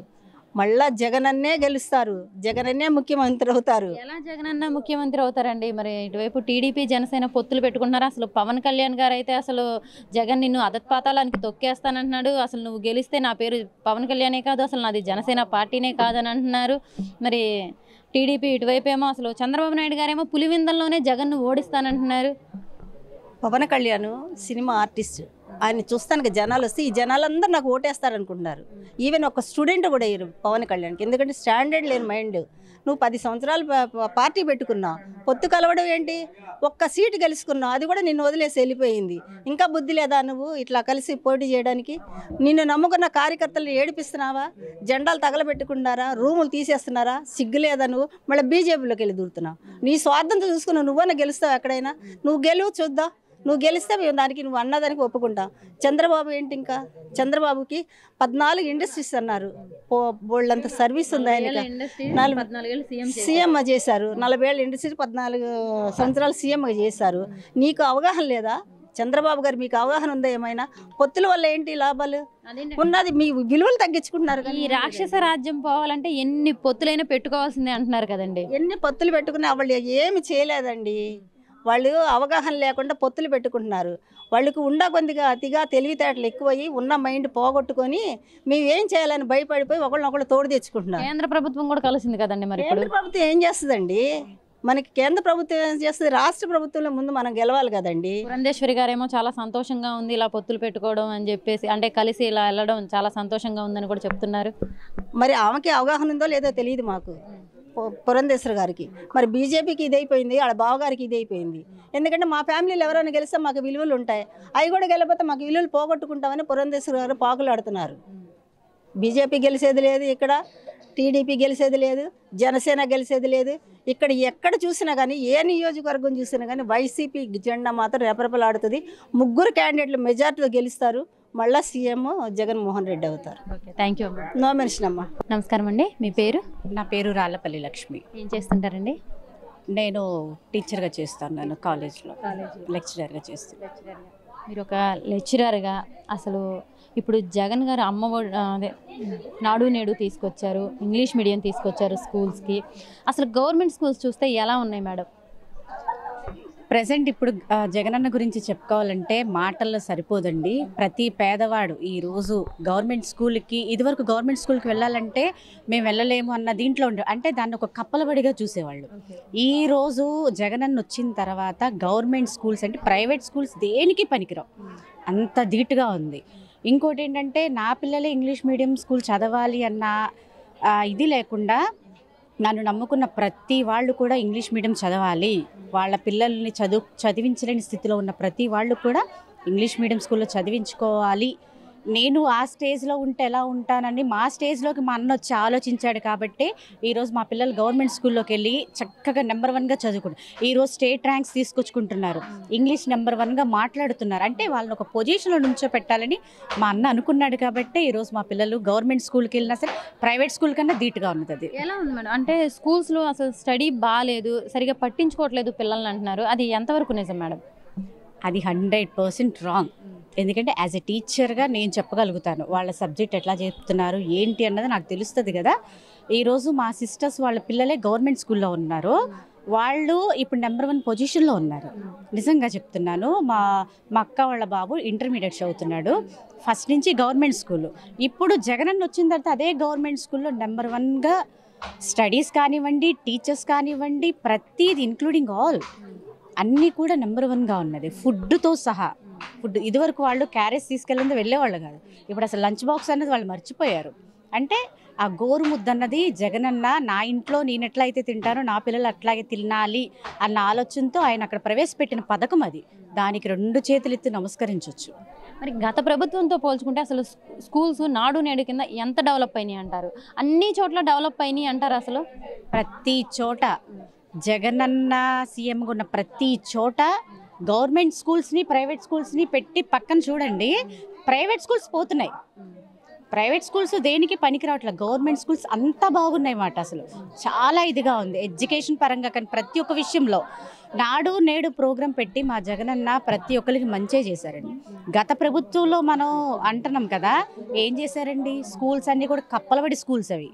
మళ్ళా జగనన్నే గెలుస్తారు, జగనన్నే ముఖ్యమంత్రి అవుతారు. ఎలా జగనన్న ముఖ్యమంత్రి అవుతారండి? మరి ఇటువైపు టీడీపీ జనసేన పొత్తులు పెట్టుకుంటున్నారు. అసలు పవన్ కళ్యాణ్ గారు అయితే అసలు జగన్ నిన్ను అధపాతాళానికి తొక్కేస్తానంటున్నాడు. అసలు నువ్వు గెలిస్తే నా పేరు పవన్ కళ్యాణే కాదు, అసలు నాది జనసేన పార్టీనే కాదని అంటున్నారు. మరి టీడీపీ ఇటువైపు ఏమో అసలు చంద్రబాబు నాయుడు గారేమో పులివిందల్లోనే జగన్ను ఓడిస్తానంటున్నారు. పవన్ కళ్యాణ్ సినిమా ఆర్టిస్ట్, ఆయన చూస్తానికి జనాలు వస్తే ఈ జనాలందరూ నాకు ఓటేస్తారనుకుంటున్నారు. ఈవెన్ ఒక స్టూడెంట్ కూడా వేయరు పవన్ కళ్యాణ్కి, ఎందుకంటే స్టాండర్డ్ లేని మైండ్. నువ్వు 10 సంవత్సరాలు పార్టీ పెట్టుకున్నావు, పొత్తు కలవడం ఏంటి? ఒక్క సీటు గెలుచుకున్నావు, అది కూడా నిన్ను వదిలేసి వెళ్ళిపోయింది. ఇంకా బుద్ధి లేదా నువ్వు ఇట్లా కలిసి పోటీ చేయడానికి? నిన్ను నమ్ముకున్న కార్యకర్తలను ఏడిపిస్తున్నావా? జెండాలు తగలబెట్టుకున్నారా? రూములు తీసేస్తున్నారా? సిగ్గు లేదా నువ్వు? మళ్ళీ బీజేపీలోకి వెళ్ళి దూరుతున్నావు. నీ స్వార్థంతో చూసుకున్నావు, నువ్వన్నా గెలుస్తావు ఎక్కడైనా? నువ్వు గెలువు చూద్దాం, నువ్వు గెలిస్తే మేము దానికి నువ్వు అన్నదానికి ఒప్పుకుంటాం. చంద్రబాబు ఏంటి, ఇంకా చంద్రబాబుకి 14 ఇండస్ట్రీస్ అన్నారు, బోళ్ళంత సర్వీస్ ఉంది ఆయనకి. సీఎం చేశారు, 40 ఏళ్ళ ఇండస్ట్రీ, 14 సంవత్సరాలు సీఎంగా చేశారు. నీకు అవగాహన లేదా? చంద్రబాబు గారు మీకు అవగాహన ఉందా ఏమైనా? పొత్తుల వల్ల ఏంటి లాభాలు ఉన్నది? మీ విలువలు తగ్గించుకుంటున్నారు. ఈ రాక్షస రాజ్యం పోవాలంటే ఎన్ని పొత్తులైనా పెట్టుకోవాల్సిందే అంటున్నారు కదండి. ఎన్ని పొత్తులు పెట్టుకున్నా వాళ్ళు ఏమి చేయలేదండి. వాళ్ళు అవగాహన లేకుండా పొత్తులు పెట్టుకుంటున్నారు. వాళ్ళకి ఉండా కొద్దిగా అతిగా తెలివితేటలు ఎక్కువయ్యి ఉన్న మైండ్ పోగొట్టుకొని మేము ఏం చేయాలని భయపడిపోయి ఒకళ్ళనొకళ్ళు తోడు తెచ్చుకుంటున్నారు. కేంద్ర ప్రభుత్వం కూడా కలిసింది కదండి. మరి కేంద్ర ప్రభుత్వం ఏం చేస్తుందండి? మనకి కేంద్ర ప్రభుత్వం ఏం చేస్తుంది? రాష్ట్ర ప్రభుత్వంలో ముందు మనం గెలవాలి కదండి. పురంధేశ్వరి గారేమో చాలా సంతోషంగా ఉంది ఇలా పొత్తులు పెట్టుకోవడం అని చెప్పేసి, అంటే కలిసి ఇలా వెళ్ళడం చాలా సంతోషంగా ఉందని కూడా చెప్తున్నారు. మరి ఆమెకి అవగాహన ఉందో లేదో తెలియదు మాకు, పురంధేశ్వరి గారికి. మరి బీజేపీకి ఇదైపోయింది, వాళ్ళ బావగారికి ఇదైపోయింది. ఎందుకంటే మా ఫ్యామిలీలో ఎవరైనా గెలిస్తే మాకు విలువలు ఉంటాయి, అవి కూడా గెలకపోతే మాకు విలువలు పోగొట్టుకుంటామని పురంధేశ్వరి గారు పాకులాడుతున్నారు. బీజేపీ గెలిచేది లేదు ఇక్కడ, టీడీపీ గెలిచేది లేదు, జనసేన గెలిచేది లేదు. ఇక్కడ ఎక్కడ చూసినా కానీ, ఏ నియోజకవర్గం చూసినా కానీ వైసీపీ జెండా మాత్రం రెపరెపలాడుతుంది. 3 క్యాండిడేట్లు మెజార్టీతో గెలుస్తారు. మళ్ళీ సీఎం జగన్మోహన్ రెడ్డి అవుతారు. Thank you. నో మెన్షన్ అమ్మా. నమస్కారం అండి, మీ పేరు? నా పేరు రాళ్ళపల్లి లక్ష్మి. ఏం చేస్తుంటారండి? నేను టీచర్గా చేస్తాను, కాలేజ్లో లెక్చరర్గా చేస్తాను. మీరు ఒక లెక్చరర్గా అసలు ఇప్పుడు జగన్ గారు అదే నాడు నేడు తీసుకొచ్చారు, ఇంగ్లీష్ మీడియం తీసుకొచ్చారు స్కూల్స్కి. అసలు గవర్నమెంట్ స్కూల్స్ చూస్తే ఎలా ఉన్నాయి మేడం? ప్రజెంట్ ఇప్పుడు జగనన్న గురించి చెప్పుకోవాలంటే మాటల్లో సరిపోదండి. ప్రతి పేదవాడు ఈరోజు గవర్నమెంట్ స్కూల్కి, ఇదివరకు గవర్నమెంట్ స్కూల్కి వెళ్ళాలంటే మేము వెళ్ళలేము అన్న దీంట్లో ఉండే, అంటే దాన్ని ఒక కప్పలబడిగా చూసేవాళ్ళు. ఈరోజు జగనన్న వచ్చిన తర్వాత గవర్నమెంట్ స్కూల్స్ అంటే ప్రైవేట్ స్కూల్స్ దేనికి పనికిరావు, అంత ధీటుగా ఉంది. ఇంకోటి ఏంటంటే నా పిల్లలే ఇంగ్లీష్ మీడియం స్కూల్ చదవాలి అన్న ఇది లేకుండా నన్ను నమ్ముకున్న ప్రతి వాళ్ళు కూడా ఇంగ్లీష్ మీడియం చదవాలి, వాళ్ళ పిల్లల్ని చదివించలేని స్థితిలో ఉన్న ప్రతి వాళ్ళు కూడా ఇంగ్లీష్ మీడియం స్కూల్లో చదివించుకోవాలి నేను ఆ స్టేజ్లో ఉంటే ఎలా ఉంటానని మా స్టేజ్లోకి మా అన్న వచ్చి ఆలోచించాడు కాబట్టి ఈరోజు మా పిల్లలు గవర్నమెంట్ స్కూల్లోకి వెళ్ళి చక్కగా నెంబర్ 1గా చదువుకుంటారు. ఈరోజు స్టేట్ ర్యాంక్స్ తీసుకొచ్చుకుంటున్నారు, ఇంగ్లీష్ నెంబర్ 1గా మాట్లాడుతున్నారు. అంటే వాళ్ళని ఒక పొజిషన్లో నుంచో పెట్టాలని మా అన్న అనుకున్నాడు కాబట్టి ఈరోజు మా పిల్లలు గవర్నమెంట్ స్కూల్కి వెళ్ళినా సరే ప్రైవేట్ స్కూల్ కన్నా ధీటుగా ఉన్నది. అది ఎలా ఉంది మేడం? అంటే స్కూల్స్లో అసలు స్టడీ బాగాలేదు, సరిగా పట్టించుకోవట్లేదు పిల్లల్ని అంటున్నారు. అది ఎంతవరకు నిజం మేడం? అది 100% రాంగ్. ఎందుకంటే యాజ్ ఎ టీచర్గా నేను చెప్పగలుగుతాను వాళ్ళ సబ్జెక్ట్ ఎట్లా చెప్తున్నారు ఏంటి అన్నది నాకు తెలుస్తుంది కదా. ఈరోజు మా సిస్టర్స్ వాళ్ళ పిల్లలే గవర్నమెంట్ స్కూల్లో ఉన్నారు, వాళ్ళు ఇప్పుడు నెంబర్ 1 పొజిషన్లో ఉన్నారు. నిజంగా చెప్తున్నాను. మా అక్క వాళ్ళ బాబు ఇంటర్మీడియట్ చదువుతున్నాడు, ఫస్ట్ నుంచి గవర్నమెంట్ స్కూల్. ఇప్పుడు జగనన్న వచ్చిన తర్వాత అదే గవర్నమెంట్ స్కూల్లో నెంబర్ 1గా స్టడీస్ కానివ్వండి, టీచర్స్ కానివ్వండి, ప్రతిదీ ఇంక్లూడింగ్ ఆల్ అన్నీ కూడా నెంబర్ 1గా ఉన్నది. ఫుడ్తో సహా. ఫుడ్ ఇదివరకు వాళ్ళు క్యారేజ్ తీసుకెళ్ళి వెళ్ళేవాళ్ళు కాదు, ఇప్పుడు అసలు లంచ్ బాక్స్ అన్నది వాళ్ళు మర్చిపోయారు. అంటే ఆ గోరు ముద్ద అన్నది జగనన్న నా ఇంట్లో నేను ఎట్లయితే తింటానో నా పిల్లలు అట్లాగే తినాలి అన్న ఆలోచనతో ఆయన అక్కడ ప్రవేశపెట్టిన పథకం అది. దానికి 2 చేతులు ఎత్తి నమస్కరించవచ్చు. మరి గత ప్రభుత్వంతో పోల్చుకుంటే అసలు స్కూల్స్ నాడు నేడు కింద ఎంత డెవలప్ అయినాయి అంటారు? అన్ని చోట్ల డెవలప్ అయినాయి అంటారు? అసలు ప్రతి చోట జగనన్న సీఎంగా ఉన్న ప్రతి చోట గవర్నమెంట్ స్కూల్స్ని ప్రైవేట్ స్కూల్స్ని పెట్టి పక్కన చూడండి, ప్రైవేట్ స్కూల్స్ పోతున్నాయి. ప్రైవేట్ స్కూల్స్ దేనికి పనికి రావట్లేదు, గవర్నమెంట్ స్కూల్స్ అంతా బాగున్నాయి మాట. అసలు చాలా ఇదిగా ఉంది ఎడ్యుకేషన్ పరంగా. కానీ ప్రతి ఒక్క విషయంలో నాడు నేడు ప్రోగ్రాం పెట్టి మా జగనన్న ప్రతి ఒక్కరికి మంచే చేశారండి. గత ప్రభుత్వంలో మనం అంటున్నాం కదా, ఏం చేశారండి? స్కూల్స్ అన్నీ కూడా కప్పలబడి స్కూల్స్, అవి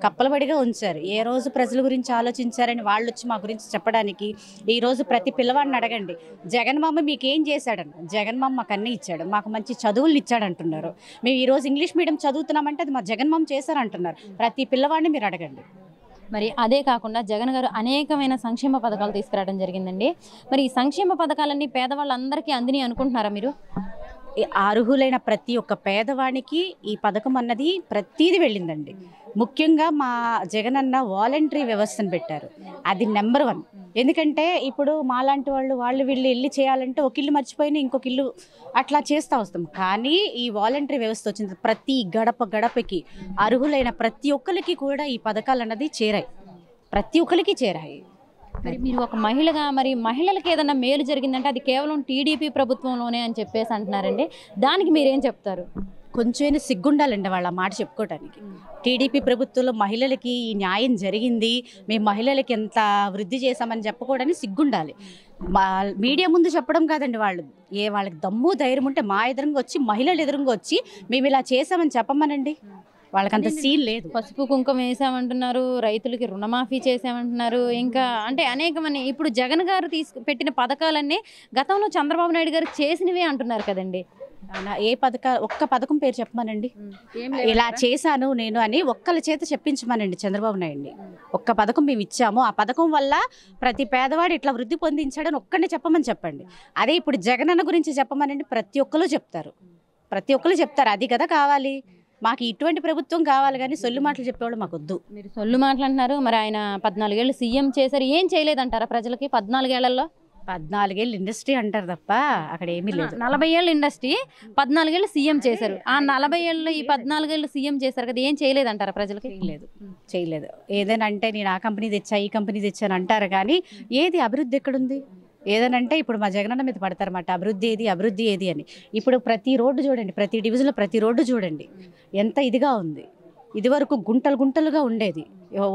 కప్పలబడిగా ఉంచారు. ఏ రోజు ప్రజల గురించి ఆలోచించారని వాళ్ళు వచ్చి మా గురించి చెప్పడానికి. ఈరోజు ప్రతి పిల్లవాడిని అడగండి, జగన్మామ మీకు ఏం చేశాడని. జగన్మామ మాకు అన్నీ ఇచ్చాడు, మాకు మంచి చదువులు ఇచ్చాడు అంటున్నారు. మేము ఈరోజు ఇంగ్లీష్ మీడియం చదువుతున్నామంటే అది మా జగన్మామ చేశారంటున్నారు. ప్రతి పిల్లవాడిని మీరు అడగండి. మరి అదే కాకుండా జగన్ గారు అనేకమైన సంక్షేమ పథకాలు తీసుకురావడం జరిగిందండి. మరి ఈ సంక్షేమ పథకాలన్నీ పేదవాళ్ళందరికీ అందిని అనుకుంటున్నారా మీరు? అర్హులైన ప్రతి ఒక్క పేదవానికి ఈ పథకం అన్నది ప్రతీది వెళ్ళిందండి. ముఖ్యంగా మా జగనన్న వాలంటరీ వ్యవస్థను పెట్టారు, అది నెంబర్ 1. ఎందుకంటే ఇప్పుడు మాలాంటి వాళ్ళు వీళ్ళు వెళ్ళి చేయాలంటే ఒక ఇల్లు మర్చిపోయినా ఇంకొక ఇల్లు అట్లా చేస్తూ వస్తాం. కానీ ఈ వాలంటరీ వ్యవస్థ వచ్చింది, ప్రతి గడపకి అర్హులైన ప్రతి ఒక్కరికి కూడా ఈ పథకాలు అన్నది చేరాయి, ప్రతి ఒక్కరికి చేరాయి. మరి మీరు ఒక మహిళగా మరి మహిళలకు ఏదైనా మేలు జరిగిందంటే అది కేవలం టీడీపీ ప్రభుత్వంలోనే అని చెప్పేసి అంటున్నారండి. దానికి మీరేం చెప్తారు? కొంచెం సిగ్గుండాలండి వాళ్ళ మాట చెప్పుకోవడానికి. టీడీపీ ప్రభుత్వంలో మహిళలకి ఈ న్యాయం జరిగింది, మేము మహిళలకి ఎంత వృద్ధి చేశామని చెప్పుకోవడానికి సిగ్గుండాలి. మీడియా ముందు చెప్పడం కాదండి, వాళ్ళకి దమ్ము ధైర్యం ఉంటే మా ఎదురుగా వచ్చి, మహిళలు ఎదురుగా వచ్చి మేము ఇలా చేసామని చెప్పమనండి. వాళ్ళకంత సీన్ లేదు. పసుపు కుంకుమ వేసామంటున్నారు, రైతులకి రుణమాఫీ చేసామంటున్నారు, ఇంకా అంటే అనేకమని. ఇప్పుడు జగన్ గారు పెట్టిన పథకాలన్నీ గతంలో చంద్రబాబు నాయుడు గారు చేసినవే అంటున్నారు కదండి. ఏ ఒక్క పథకం పేరు చెప్పమనండి, ఇలా చేశాను నేను అని ఒక్కళ్ళ చేత చెప్పించమనండి చంద్రబాబు నాయుడిని. ఒక్క పథకం మేము ఇచ్చాము, ఆ పథకం వల్ల ప్రతి పేదవాడు ఇట్లా వృద్ధి పొందించాడని ఒక్కడిని చెప్పమని చెప్పండి. అదే ఇప్పుడు జగనన్న గురించి చెప్పమనండి, ప్రతి ఒక్కరు చెప్తారు. అది కదా కావాలి మాకు, ఇటువంటి ప్రభుత్వం కావాలి. కానీ సొల్లు మాటలు చెప్పేవాళ్ళు మాకు వద్దు. మీరు సొల్లు మాటలు అంటున్నారు, మరి ఆయన 14 ఏళ్ళు సీఎం చేశారు, ఏం చేయలేదంటారా ప్రజలకి? 14 ఏళ్లలో 14 ఏళ్ళు ఇండస్ట్రీ అంటారు తప్ప అక్కడ ఏమీ లేదు. 40 ఏళ్ళు ఇండస్ట్రీ, 14 ఏళ్ళు సీఎం చేశారు. ఆ 40 ఏళ్ళు ఈ 14 ఏళ్ళు సీఎం చేశారు కదా, ఏం చేయలేదంటారా ప్రజలకి? చేయలేదు. ఏదైనా అంటే నేను ఆ కంపెనీ తెచ్చా ఈ కంపెనీ తెచ్చాను అంటారు, కానీ ఏది అభివృద్ధి ఎక్కడుంది? ఏదనంటే ఇప్పుడు మా జగనన్న మీద పడతారన్నమాట, అభివృద్ధి ఏది అని. ఇప్పుడు ప్రతి రోడ్డు చూడండి, ప్రతి డివిజన్లో ప్రతి రోడ్డు చూడండి ఎంత ఇదిగా ఉంది. ఇదివరకు గుంటలుగా ఉండేది,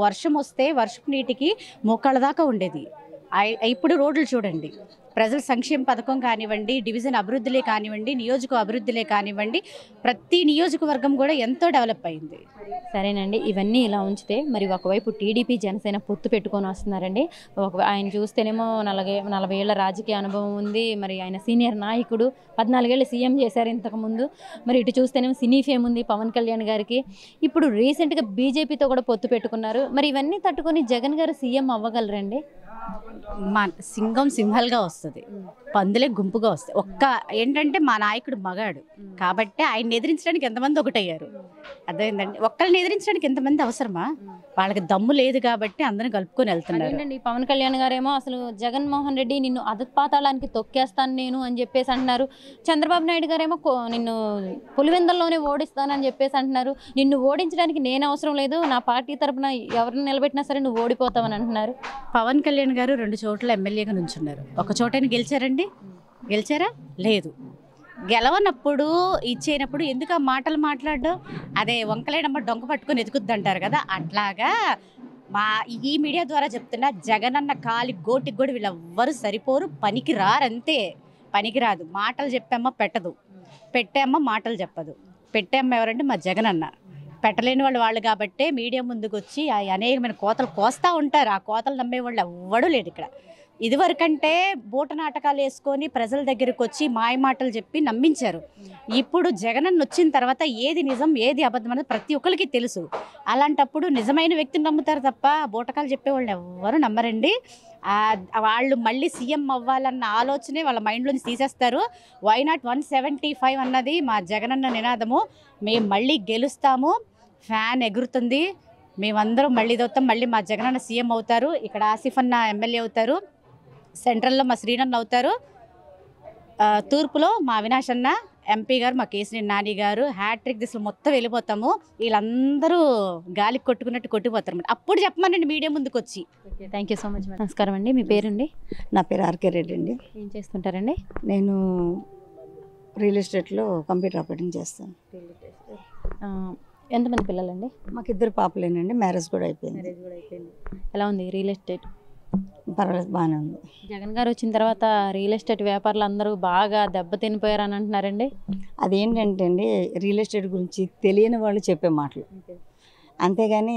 వర్షం వస్తే వర్షపు నీటికి మోకాళ్ళ దాకా ఉండేది. ఇప్పుడు రోడ్లు చూడండి, ప్రజల సంక్షేమ పథకం కానివ్వండి, డివిజన్ అభివృద్ధిలే కానివ్వండి, నియోజక అభివృద్ధిలే కానివ్వండి, ప్రతి నియోజకవర్గం కూడా ఎంతో డెవలప్ అయింది. సరేనండి, ఇవన్నీ ఇలా ఉంచితే మరి ఒకవైపు టీడీపీ జనసేన పొత్తు పెట్టుకొని వస్తున్నారండి. ఆయన చూస్తేనేమో 40 ఏళ్ల రాజకీయ అనుభవం ఉంది, మరి ఆయన సీనియర్ నాయకుడు, 14 ఏళ్ళు సీఎం చేశారు ఇంతకుముందు. మరి ఇటు చూస్తేనేమో సినీ ఫేమ్ ఉంది పవన్ కళ్యాణ్ గారికి. ఇప్పుడు రీసెంట్గా బీజేపీతో కూడా పొత్తు పెట్టుకున్నారు. మరి ఇవన్నీ తట్టుకొని జగన్ గారు సీఎం అవ్వగలరండి? మా సింహం సింహల్గా వస్తుంది, పందులే గుంపుగా వస్తాయి. ఏంటంటే మా నాయకుడు మగాడు కాబట్టి ఆయన్ని ఎదిరించడానికి ఎంతమంది ఒకటయ్యారు, అర్థమైందండి. ఒక్కరిని ఎదిరించడానికి ఎంతమంది అవసరమా? వాళ్ళకి దమ్ము లేదు కాబట్టి అందరిని కలుపుకొని వెళ్తున్నారు. ఏంటండి పవన్ కళ్యాణ్ గారేమో అసలు జగన్మోహన్ రెడ్డి నిన్ను అధపాతాళానికి తొక్కేస్తాను నేను అని చెప్పేసి అంటున్నారు. చంద్రబాబు నాయుడు గారేమో నిన్ను పులివెందల్లోనే ఓడిస్తానని చెప్పేసి అంటున్నారు. నిన్ను ఓడించడానికి నేను అవసరం లేదు, నా పార్టీ తరపున ఎవరిని నిలబెట్టినా సరే నువ్వు ఓడిపోతావని అంటున్నారు. పవన్ కళ్యాణ్ గారు 2 చోట్ల ఎమ్మెల్యేగా నుంచున్నారు. ఒక చోటైనా గెలిచారండి? గెలిచారా? లేదు. గెలవనప్పుడు ఇచ్చేనప్పుడు ఎందుకు ఆ మాటలు మాట్లాడడం? అదే వంకలేనమ్మ డొంక పట్టుకొని ఎదుకుద్ది అంటారు కదా, అట్లాగా ఈ మీడియా ద్వారా చెప్తున్నా, జగనన్న కాలి గోటికి కూడా వీళ్ళెవ్వరు సరిపోరు, పనికి రారంతే. పనికి రాదు. మాటలు చెప్పామ్మ పెట్టదు, పెట్టామ్మ మాటలు చెప్పదు. పెట్టామ్మ ఎవరంటే మా జగనన్న. పెట్టలేని వాళ్ళు కాబట్టే మీడియా ముందుకు వచ్చి అనేకమైన కోతలు కోస్తూ ఉంటారు. ఆ కోతలు నమ్మేవాళ్ళు ఎవ్వడూ లేడు ఇక్కడ. ఇదివరకంటే బూట నాటకాలు వేసుకొని ప్రజల దగ్గరికి వచ్చి మాయ మాటలు చెప్పి నమ్మించారు. ఇప్పుడు జగనన్న వచ్చిన తర్వాత ఏది నిజం ఏది అబద్ధం అనేది ప్రతి ఒక్కరికి తెలుసు. అలాంటప్పుడు నిజమైన వ్యక్తిని నమ్ముతారు తప్ప బూటకాలు చెప్పేవాళ్ళు ఎవ్వరూ నమ్మరండి. వాళ్ళు మళ్ళీ సీఎం అవ్వాలన్న ఆలోచనే వాళ్ళ మైండ్లోంచి తీసేస్తారు. వై నాట్ 175 అన్నది మా జగనన్న నినాదము. మేము మళ్ళీ గెలుస్తాము, ఫ్యాన్ ఎగురుతుంది, మేమందరం మళ్ళీ ఇదవుతాం. మళ్ళీ మా జగనన్న సీఎం అవుతారు, ఇక్కడ ఆసిఫ్ అన్న ఎమ్మెల్యే అవుతారు, సెంట్రల్లో మా శ్రీనన్న అవుతారు, తూర్పులో మా అవినాష్ అన్న ఎంపీ గారు, మా కేసీఆర్ నాని గారు, హ్యాట్రిక్ దిశలు మొత్తం వెళ్ళిపోతాము. వీళ్ళందరూ గాలికి కొట్టుకున్నట్టు కొట్టిపోతారు. అప్పుడు చెప్పమనండి మీడియా ముందుకు వచ్చి. Okay, thank you so much. నమస్కారం అండి, మీ పేరండి? నా పేరు ఆర్కే రెడ్డి అండి. ఏం చేస్తుంటారండి? నేను రియల్ ఎస్టేట్లో కంప్యూటర్ ఆపరేటింగ్ చేస్తాను. ఎంతమంది పిల్లలండి? మాకు 2 పాపలేనండి, మ్యారేజ్ కూడా అయిపోయింది. ఎలా ఉంది రియల్ ఎస్టేట్? పర్వాలేదు, బాగానే ఉంది. జగన్ గారు వచ్చిన తర్వాత రియల్ ఎస్టేట్ వ్యాపారులు అందరూ బాగా దెబ్బతినిపోయారని అంటున్నారండి. అదేంటంటే అండి, రియల్ ఎస్టేట్ గురించి తెలియని వాళ్ళు చెప్పే మాటలు, అంతేగాని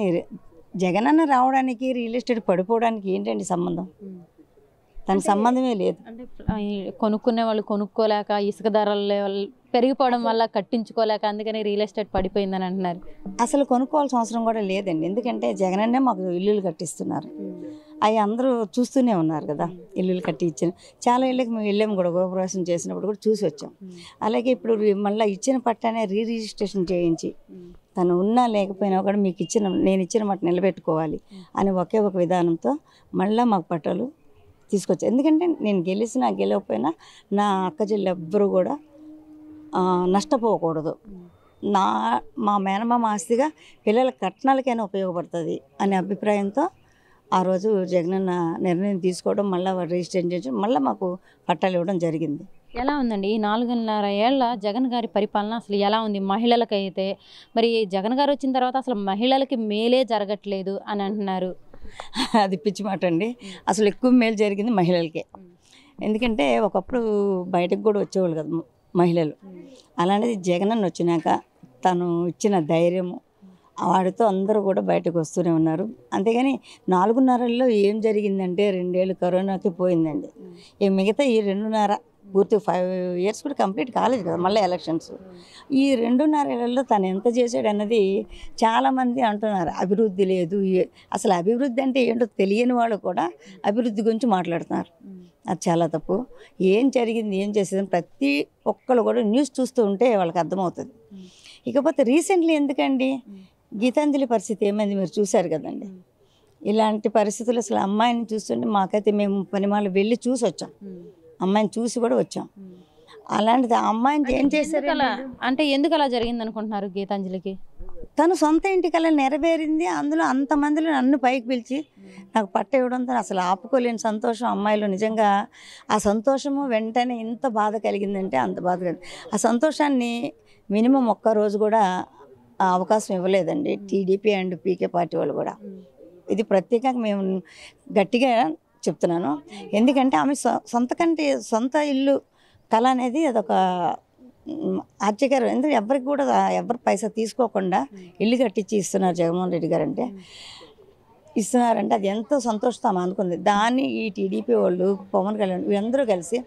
జగనన్న రావడానికి రియల్ ఎస్టేట్ పడిపోవడానికి ఏంటండి సంబంధం? దానికి సంబంధమే లేదు. అంటే కొనుక్కునే వాళ్ళు కొనుక్కోలేక, ఇసుక ధరలు పెరిగిపోవడం వల్ల కట్టించుకోలేక, అందుకని రియల్ ఎస్టేట్ పడిపోయిందని అంటున్నారు. అసలు కొనుక్కోవాల్సిన అవసరం కూడా లేదండి. ఎందుకంటే జగనన్నే మాకు ఇల్లులు కట్టిస్తున్నారు. అవి అందరూ చూస్తూనే ఉన్నారు కదా, ఇల్లులు కట్టి ఇచ్చిన చాలా ఇళ్ళకి మేము వెళ్ళాము కూడా, గృహప్రవేశం చేసినప్పుడు కూడా చూసి వచ్చాం. అలాగే ఇప్పుడు మళ్ళీ ఇచ్చిన పట్టానే రిజిస్ట్రేషన్ చేయించి తను ఉన్నా లేకపోయినా కూడా నేను ఇచ్చిన మాట నిలబెట్టుకోవాలి అని ఒకే ఒక విధానంతో మళ్ళీ మాకు పట్టాలు తీసుకొచ్చారు. ఎందుకంటే నేను గెలవకపోయినా నా అక్క చెల్లి ఎవ్వరూ కూడా నష్టపోకూడదు. మా మేనమామ ఆస్తిగా పిల్లల కట్నాలకైనా ఉపయోగపడుతుంది అనే అభిప్రాయంతో ఆ రోజు జగనన్న నిర్ణయం తీసుకోవడం, మళ్ళీ రిజిస్ట్రేషన్ చేయడం, మళ్ళీ మాకు పట్టాలు ఇవ్వడం జరిగింది. ఎలా ఉందండి ఈ 4.5 ఏళ్ల జగన్ గారి పరిపాలన? అసలు ఎలా ఉంది మహిళలకైతే? మరి జగన్ గారు వచ్చిన తర్వాత అసలు మహిళలకి మేలే జరగట్లేదు అని అంటున్నారు. అది పిచ్చి మాట అండి. అసలు ఎక్కువ మేలు జరిగింది మహిళలకే. ఎందుకంటే ఒకప్పుడు బయటకు కూడా వచ్చేవాళ్ళు కదా మహిళలు. అలాంటిది జగనన్న వచ్చినాక తను ఇచ్చిన ధైర్యము, వాడితో అందరూ కూడా బయటకు వస్తూనే ఉన్నారు. అంతేగాని 4.5 ఏం జరిగిందంటే 2 ఏళ్ళు కరోనాకి పోయిందండి. మిగతా ఈ 2.5 పూర్తి 5 ఇయర్స్ కూడా కంప్లీట్ కాలేదు కదా, మళ్ళీ ఎలక్షన్స్. ఈ 2.5 ఏళ్లలో తను ఎంత చేశాడు అన్నది చాలామంది అంటున్నారు. అభివృద్ధి లేదు, అసలు అభివృద్ధి అంటే ఏంటో తెలియని వాళ్ళు కూడా అభివృద్ధి గురించి మాట్లాడుతున్నారు. అది చాలా తప్పు. ఏం జరిగింది, ఏం చేసేది ప్రతి ఒక్కరు కూడా న్యూస్ చూస్తూ ఉంటే వాళ్ళకి అర్థమవుతుంది. ఇకపోతే రీసెంట్లీ ఎందుకండి గీతాంజలి పరిస్థితి ఏమైంది మీరు చూశారు కదండి. ఇలాంటి పరిస్థితులు అసలు అమ్మాయిని చూస్తుంటే మాకైతే మేము పనిమాలు వెళ్ళి చూసి వచ్చాం, అమ్మాయిని చూసి కూడా వచ్చాం. అలాంటిది ఆ అమ్మాయిని ఏం చేశారు అంటే ఎందుకు అలా జరిగింది అనుకుంటున్నారు గీతాంజలికి? తను సొంత ఇంటి కళ నెరవేరింది. అందులో అంతమందిలో నన్ను పైకి పిలిచి నాకు పట్ట ఇవ్వడంతో అసలు ఆపుకోలేని సంతోషం అమ్మాయిలో. నిజంగా ఆ సంతోషము వెంటనే ఇంత బాధ కలిగిందంటే అంత బాధ కలిగింది. ఆ సంతోషాన్ని మినిమం ఒక్కరోజు కూడా అవకాశం ఇవ్వలేదండి టీడీపీ అండ్ పీకే పార్టీ వాళ్ళు కూడా. ఇది ప్రత్యేకంగా మేము గట్టిగా చెప్తున్నాను. ఎందుకంటే ఆమె సొంత ఇల్లు కళ అనేది అదొక ఆశ్చర్యకరం. ఎందుకంటే ఎవరికి కూడా ఎవరు పైసా తీసుకోకుండా ఇల్లు కట్టించి ఇస్తున్నారు జగన్మోహన్ రెడ్డి గారు. అంటే ఇస్తున్నారంటే అది ఎంతో సంతోషం అనుకుంది. దాన్ని ఈ టీడీపీ వాళ్ళు, పవన్ కళ్యాణ్ వీళ్ళందరూ కలిసి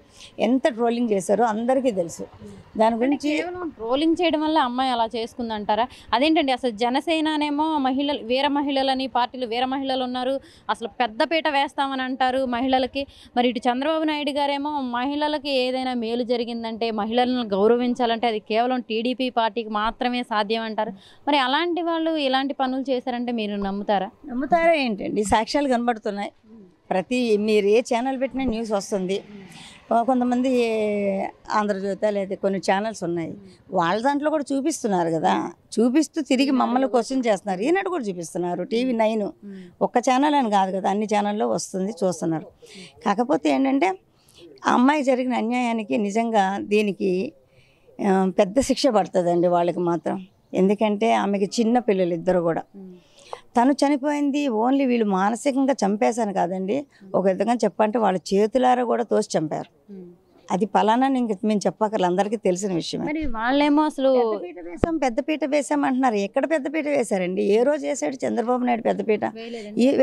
ఎంత ట్రోలింగ్ చేశారో అందరికీ తెలుసు. దాని గురించి ట్రోలింగ్ చేయడం వల్ల అమ్మాయి అలా చేసుకుందంటారా? అదేంటండి అసలు జనసేననేమో మహిళలు, వీర మహిళలని పార్టీలు వీర మహిళలు ఉన్నారు, అసలు పెద్దపీట వేస్తామని అంటారు మహిళలకి. మరి ఇటు చంద్రబాబు నాయుడు గారేమో మహిళలకి ఏదైనా మేలు జరిగిందంటే, మహిళలను గౌరవించాలంటే అది కేవలం టీడీపీ పార్టీకి మాత్రమే సాధ్యం అంటారు. మరి అలాంటి వాళ్ళు ఇలాంటి పనులు చేశారంటే మీరు నమ్ముతారా? నమ్ముతారా ఏంటండి? సాక్ష్యాలు కనబడుతున్నాయి. మీరు ఏ ఛానల్ పెట్టినా న్యూస్ వస్తుంది. కొంతమంది ఆంధ్రజ్యోతి లేదా కొన్ని ఛానల్స్ ఉన్నాయి, వాళ్ళ దాంట్లో కూడా చూపిస్తున్నారు కదా. చూపిస్తూ తిరిగి మమ్మల్ని క్వశ్చన్ చేస్తున్నారు. ఈనాడు కూడా చూపిస్తున్నారు, TV9 ఒక్క ఛానల్ అని కాదు కదా, అన్ని ఛానల్లో వస్తుంది, చూస్తున్నారు. కాకపోతే ఏంటంటే ఆ అమ్మాయి జరిగిన అన్యాయానికి నిజంగా దీనికి పెద్ద శిక్ష పడుతుందండి వాళ్ళకి మాత్రం. ఎందుకంటే ఆమెకి చిన్న పిల్లలు ఇద్దరు కూడా. తను చనిపోయింది ఓన్లీ వీళ్ళు మానసికంగా చంపేశాను కాదండి, ఒక విధంగా చెప్పంటే వాళ్ళ చేతులారా కూడా తోసి చంపారు. అది పలానా ఇంక మేము చెప్పక్కర్లేదు, అందరికీ తెలిసిన విషయమే. మరి వాళ్ళేమో అసలు పెద్దపీట వేసాం అంటున్నారు. ఎక్కడ పెద్దపీట వేశారండి? ఏ రోజు వేసాడు చంద్రబాబు నాయుడు పెద్దపీట?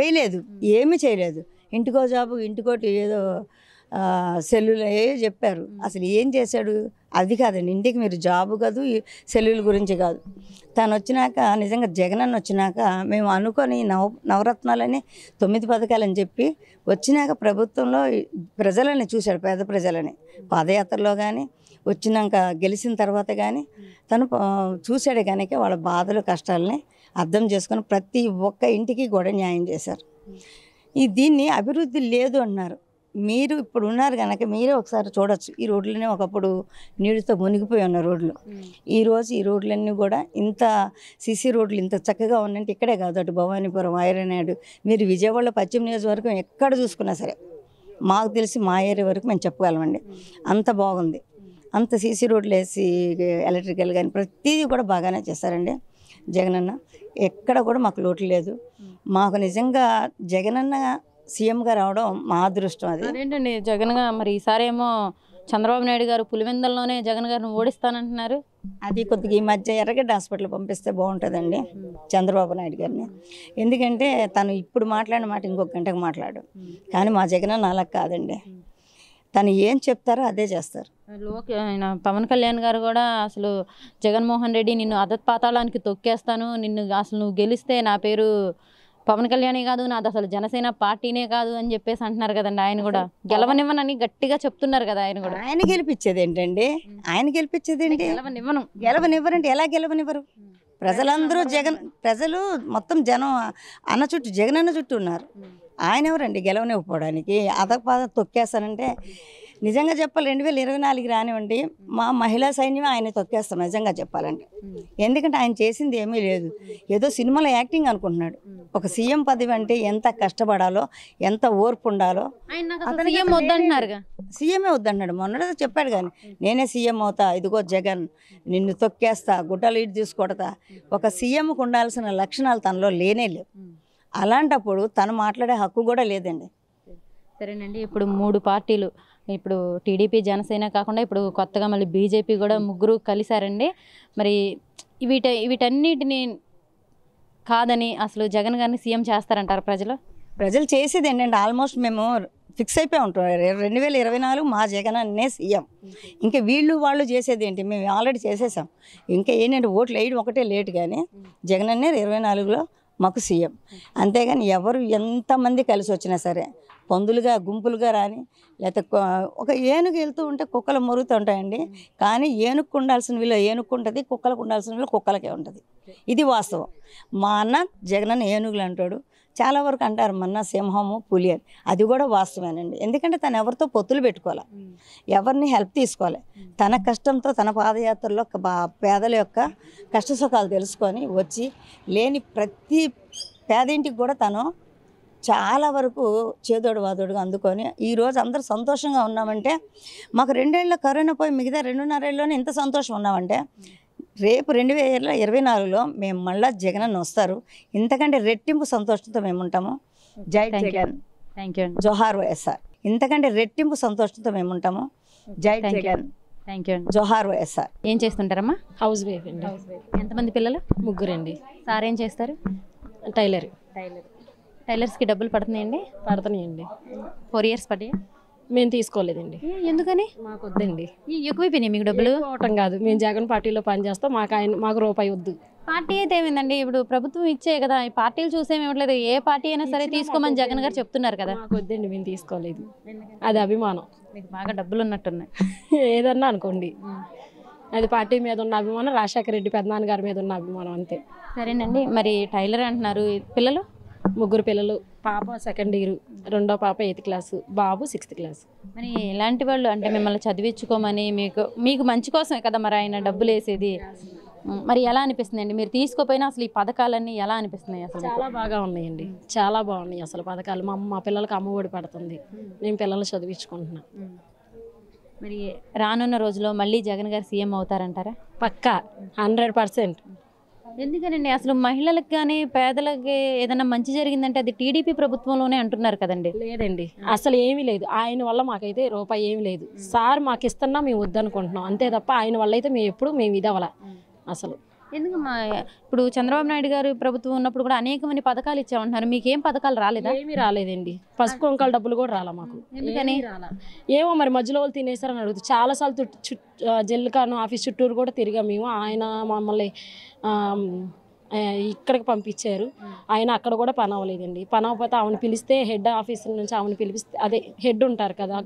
వేయలేదు, ఏమీ చేయలేదు. ఇంటికో జాబు, ఇంటికోటి ఏదో సెల్లులు చెప్పారు. అసలు ఏం చేశాడు? అది కాదండి, ఇంటికి మీరు జాబు కాదు, సెల్లుల గురించి కాదు. తను వచ్చినాక నిజంగా జగనన్న వచ్చినాక మేము అనుకొని నవరత్నాలని 9 పథకాలని చెప్పి వచ్చినాక ప్రభుత్వంలో ప్రజలని చూశాడు, పేద ప్రజలని. పాదయాత్రలో కానీ వచ్చినాక గెలిచిన తర్వాత కానీ తను చూశాడు. కనుక వాళ్ళ బాధలు కష్టాలని అర్థం చేసుకొని ప్రతి ఒక్క ఇంటికి కూడా న్యాయం చేశారు. దీన్ని అభివృద్ధి లేదు అన్నారు. మీరు ఇప్పుడు ఉన్నారు కనుక మీరే ఒకసారి చూడొచ్చు. ఈ రోడ్లనే ఒకప్పుడు నీటితో మునిగిపోయి ఉన్న రోడ్లు, ఈరోజు ఈ రోడ్లన్నీ కూడా ఇంత సిసి రోడ్లు ఇంత చక్కగా ఉన్నాయంటే ఇక్కడే కాదు, అటు భవానీపురం, ఐరనాడు, మీరు విజయవాడలో పశ్చిమ నియోజకవర్గం ఎక్కడ చూసుకున్నా సరే మాకు తెలిసి మా ఏరియా వరకు మేము చెప్పగలమండి. అంత బాగుంది. అంత సిసి రోడ్లు వేసి ఎలక్ట్రికల్ కానీ ప్రతిదీ కూడా బాగానే చేస్తారండి జగనన్న. ఎక్కడ కూడా మాకు లోటు లేదు. మాకు నిజంగా జగనన్న సీఎంగా రావడం మా అదృష్టం. అది అదేంటండి జగన్ గారు మరి ఈసారి ఏమో చంద్రబాబు నాయుడు గారు పులివెందుల్లోనే జగన్ గారిని ఓడిస్తానంటున్నారు. అది కొద్దిగా ఈ మధ్య ఎర్రగడ్డ హాస్పిటల్ పంపిస్తే బాగుంటుందండి చంద్రబాబు నాయుడు గారిని. ఎందుకంటే తను ఇప్పుడు మాట్లాడిన మాట ఇంకొక గంటకు మాట్లాడు. కానీ మా జగనన్న అలా కాదండి, తను ఏం చెప్తారో అదే చేస్తారు. ఆయన పవన్ కళ్యాణ్ గారు కూడా అసలు జగన్మోహన్ రెడ్డి నిన్ను అధపాతాళానికి తొక్కేస్తాను, నిన్ను అసలు నువ్వు గెలిస్తే నా పేరు పవన్ కళ్యాణే కాదు, నాది అసలు జనసేన పార్టీనే కాదు అని చెప్పేసి అంటున్నారు కదండి. ఆయన కూడా గెలవనివ్వనని గట్టిగా చెప్తున్నారు కదా. ఆయన కూడా ఆయన గెలిపించేది ఏంటండి? ఆయన గెలిపించేది ఏంటి? గెలవనివ్వరంటే ఎలా గెలవనివ్వరు? ప్రజలందరూ ప్రజలు మొత్తం జనం అన్న చుట్టూ, జగనన్న చుట్టూ ఉన్నారు. ఆయన ఎవరండి గెలవనివ్వడానికి? అదపాద తొక్కేస్తానంటే నిజంగా చెప్పాలి 2024 రానివ్వండి, మా మహిళా సైన్యమే ఆయన తొక్కేస్తాం నిజంగా చెప్పాలంటే. ఎందుకంటే ఆయన చేసింది ఏమీ లేదు, ఏదో సినిమాలో యాక్టింగ్ అనుకుంటున్నాడు. ఒక సీఎం పదవి అంటే ఎంత కష్టపడాలో, ఎంత ఓర్పు ఉండాలో. సీఎమే వద్దన్నాడు, మొన్నటితో చెప్పాడు. కానీ నేనే సీఎం అవుతా, ఇదిగో జగన్ నిన్ను తొక్కేస్తా, గుడ్డలు ఇటు తీసుకొడతా. ఒక సీఎంకు ఉండాల్సిన లక్షణాలు తనలో లేనే లేవు. అలాంటప్పుడు తను మాట్లాడే హక్కు కూడా లేదండి. సరేనండి, ఇప్పుడు 3 పార్టీలు, ఇప్పుడు టీడీపీ, జనసేన కాకుండా ఇప్పుడు కొత్తగా మళ్ళీ బీజేపీ కూడా ముగ్గురు కలిశారండి. మరి వీటన్నిటిని కాదని అసలు జగన్ గారిని సీఎం చేస్తారంటారు ప్రజలు చేసేది ఏంటంటే ఆల్మోస్ట్ మేము ఫిక్స్ అయిపోయి ఉంటాం. 2024 మా జగన్ అన్నే సీఎం. ఇంకా వీళ్ళు వాళ్ళు చేసేది ఏంటి? మేము ఆల్రెడీ చేసేసాం. ఇంకా ఏంటంటే ఓట్లు వేయడం ఒకటే లేట్, కానీ జగన్ అన్నే 2024లో మాకు సీఎం. అంతేగాని ఎవరు ఎంతమంది కలిసి వచ్చినా సరే పందులుగా గుంపులుగా రాని, లేకపోతే ఒక ఏనుగు వెళ్తూ ఉంటే కుక్కలు మొరుగుతూ ఉంటాయండి. కానీ ఏనుగుకు ఉండాల్సిన విలువ ఏనుగుకు ఉంటుంది, కుక్కలకు ఉండాల్సిన విలువ కుక్కలకే ఉంటుంది. ఇది వాస్తవం. మా అన్న జగనన్న ఏనుగులు అంటాడు, చాలా వరకు అంటారు మొన్న సింహము, పులి అని. అది కూడా వాస్తవేనండి. ఎందుకంటే తను ఎవరితో పొత్తులు పెట్టుకోవాలి, ఎవరిని హెల్ప్ తీసుకోవాలి. తన కష్టంతో తన పాదయాత్రలో పేదల యొక్క కష్ట సుఖాలు తెలుసుకొని వచ్చి లేని ప్రతి పేదింటికి కూడా తను చాలా వరకు చేదోడు వాదోడుగా అందుకొని ఈరోజు అందరూ సంతోషంగా ఉన్నామంటే, మాకు 2 ఏళ్ళ కరోనా పోయి మిగతా 2.5 ఏళ్ళలోనే ఇంత సంతోషం ఉన్నామంటే, రేపు 2024లో మేము మళ్ళీ జగనన్న వస్తారు, ఇంతకంటే రెట్టింపు సంతోషంతో మేము ఉంటాము. జై జగన్, థ్యాంక్ యూ. జోహార్ వైఎస్ఆర్. ఇంతకంటే రెట్టింపు సంతోషంతో మేము ఉంటాము. జై జగన్, థ్యాంక్ యూ. జోహార్ వైఎస్ఆర్. ఏం చేస్తుంటారమ్మా? హౌస్ వైఫ్ అండి. ఎంతమంది పిల్లలు? 3 అండి. సార్ ఏం చేస్తారు? టైలర్. టైలర్స్కి డబ్బులు పడుతున్నాయండి? పడుతున్నాయండి. 4 years పడి మేము తీసుకోలేదండి. ఎందుకని? మాకు వద్దండి. ఎక్కువైపోయినాయి మీకు డబ్బులు? అవటం కాదు, మేము జగన్ పార్టీలో పనిచేస్తాం, మాకు రూపాయి వద్దు. పార్టీ అయితే ఏమైందండి, ఇప్పుడు ప్రభుత్వం ఇచ్చే కదా, ఈ పార్టీలు చూసేమి ఇవ్వట్లేదు. ఏ పార్టీ అయినా సరే తీసుకోమని జగన్ గారు చెప్తున్నారు కదా. మాకు వద్దండి, మేము తీసుకోలేదు. అది అభిమానం. మీకు బాగా డబ్బులు ఉన్నట్టున్నాయి. ఏదన్నా అనుకోండి, అది పార్టీ మీద ఉన్న అభిమానం, రాజశేఖర రెడ్డి పెద్దనాన్న గారి మీద ఉన్న అభిమానం, అంతే. సరేనండి, మరి టైలర్ అంటున్నారు. పిల్లలు? 3 పిల్లలు. పాప 2nd year, రెండో పాప 8th class, బాబు 6th class. మరి ఇలాంటి వాళ్ళు అంటే మిమ్మల్ని చదివించుకోమని మీకు మంచి కోసమే కదా మరి ఆయన డబ్బులు వేసేది. మరి ఎలా అనిపిస్తుంది అండి, మీరు తీసుకోపోయినా అసలు ఈ పథకాలన్నీ ఎలా అనిపిస్తున్నాయి? అసలు చాలా బాగా ఉన్నాయండి, చాలా బాగున్నాయి అసలు పథకాలు. మా పిల్లలకి అమ్మఒడి పడుతుంది, మేము పిల్లల్ని చదివించుకుంటున్నాం. మరి రానున్న రోజుల్లో మళ్ళీ జగన్ గారు సీఎం అవుతారంటారా? పక్కా 100%. ఎందుకనండి, అసలు మహిళలకు కానీ పేదలకి ఏదైనా మంచి జరిగిందంటే అది టీడీపీ ప్రభుత్వంలోనే అంటున్నారు కదండి. లేదండి, అసలు ఏమీ లేదు. ఆయన వల్ల మాకైతే రూపాయి ఏమీ లేదు. సార్ మాకు ఇస్తున్నా మేము వద్దనుకుంటున్నాం, అంతే తప్ప ఆయన వల్ల అయితే మేము ఇది అవ్వాల అసలు. ఎందుకమ్మా, ఇప్పుడు చంద్రబాబు నాయుడు గారు ప్రభుత్వం ఉన్నప్పుడు కూడా అనేకమంది పథకాలు ఇచ్చామంటున్నారు. మీకేం పథకాలు రాలేదా? ఏమీ రాలేదండి. పసుపు కుంకాల డబ్బులు కూడా రాలా మాకు. ఎందుకని? ఏమో మరి మధ్యలో వాళ్ళు తినేసారని అడుగుతుంది. చాలాసార్లు జిల్లాను ఆఫీస్ చుట్టూరు కూడా తిరిగా మేము. ఆయన మమ్మల్ని ఇక్కడికి పంపించారు. ఆయన అక్కడ కూడా పని అవ్వలేదండి. పని అవ్వకపోతే ఆమెను పిలిస్తే హెడ్ ఆఫీసర్ నుంచి ఆమెను పిలిపిస్తే, అదే హెడ్ ఉంటారు కదా,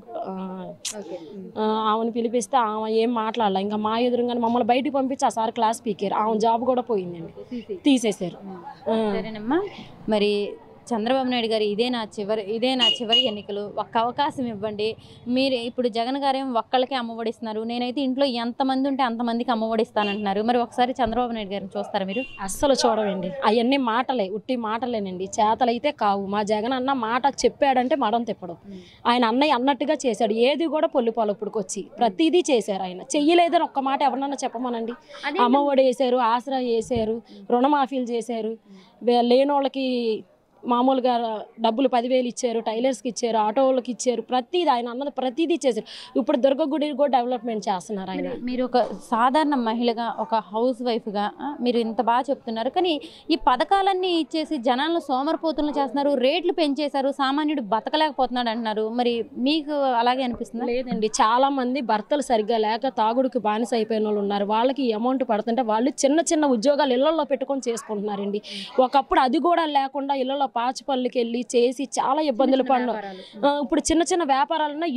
ఆమెను పిలిపిస్తే ఆమె ఏం మాట్లాడాల. ఇంకా మా ఎదురుగానే మమ్మల్ని బయటికి పంపించి ఆ సార్ క్లాస్ పీకారు. ఆమె జాబ్ కూడా పోయిందండి, తీసేశారు. సరేనమ్మా, మరి చంద్రబాబు నాయుడు గారు ఇదే నా చివరి ఎన్నికలు, ఒక్క అవకాశం ఇవ్వండి. మీరు ఇప్పుడు జగన్ గారేమో ఒక్కళ్ళకే అమ్మఒడిస్తున్నారు, నేనైతే ఇంట్లో ఎంతమంది ఉంటే అంతమందికి అమ్మఒడిస్తానంటున్నారు. మరి ఒకసారి చంద్రబాబు నాయుడు గారిని చూస్తారా మీరు? అస్సలు చూడవండి, అవన్నీ మాటలే, ఉట్టి మాటలేనండి, చేతలైతే కావు. మా జగన్ అన్న మాట చెప్పాడంటే మడం తిప్పడం. ఆయన అన్నయ్య అన్నట్టుగా చేశాడు, ఏది కూడా పొల్లుపాలు ఇప్పుడుకొచ్చి ప్రతిదీ చేశారు. ఆయన చెయ్యలేదని ఒక్క మాట ఎవరన్నా చెప్పమనండి. అమ్మఒడి వేశారు, ఆసరా వేశారు, రుణమాఫీలు చేశారు, లేనోళ్ళకి మామూలుగా డబ్బులు 10,000 ఇచ్చారు, టైలర్స్కి ఇచ్చారు, ఆటో వాళ్ళకి ఇచ్చారు, ప్రతిదీ ఆయన అన్నది ప్రతిదీ చేశారు. ఇప్పుడు దుర్గగుడి కూడా డెవలప్మెంట్ చేస్తున్నారు ఆయన. మీరు ఒక సాధారణ మహిళగా, ఒక హౌస్ వైఫ్గా మీరు ఇంత బాగా చెప్తున్నారు, కానీ ఈ పథకాలన్నీ ఇచ్చేసి జనాలను సోమరిపోతులను చేస్తున్నారు, రేట్లు పెంచేశారు, సామాన్యుడు బతకలేకపోతున్నాడు అంటున్నారు. మరి మీకు అలాగే అనిపిస్తుంది? లేదండి, చాలా మంది భర్తలు సరిగ్గా లేక తాగుడుకి బానిస అయిపోయిన వాళ్ళు ఉన్నారు. వాళ్ళకి అమౌంట్ పడుతుంటే వాళ్ళు చిన్న చిన్న ఉద్యోగాలు ఇళ్లలో పెట్టుకొని చేసుకుంటున్నారండి. ఒకప్పుడు అది కూడా లేకుండా ఇళ్లలో పాచిపల్లికి వెళ్ళి చేసి చాలా ఇబ్బందులు పడినాం. ఇప్పుడు చిన్న చిన్న వ్యాపారాలన్నా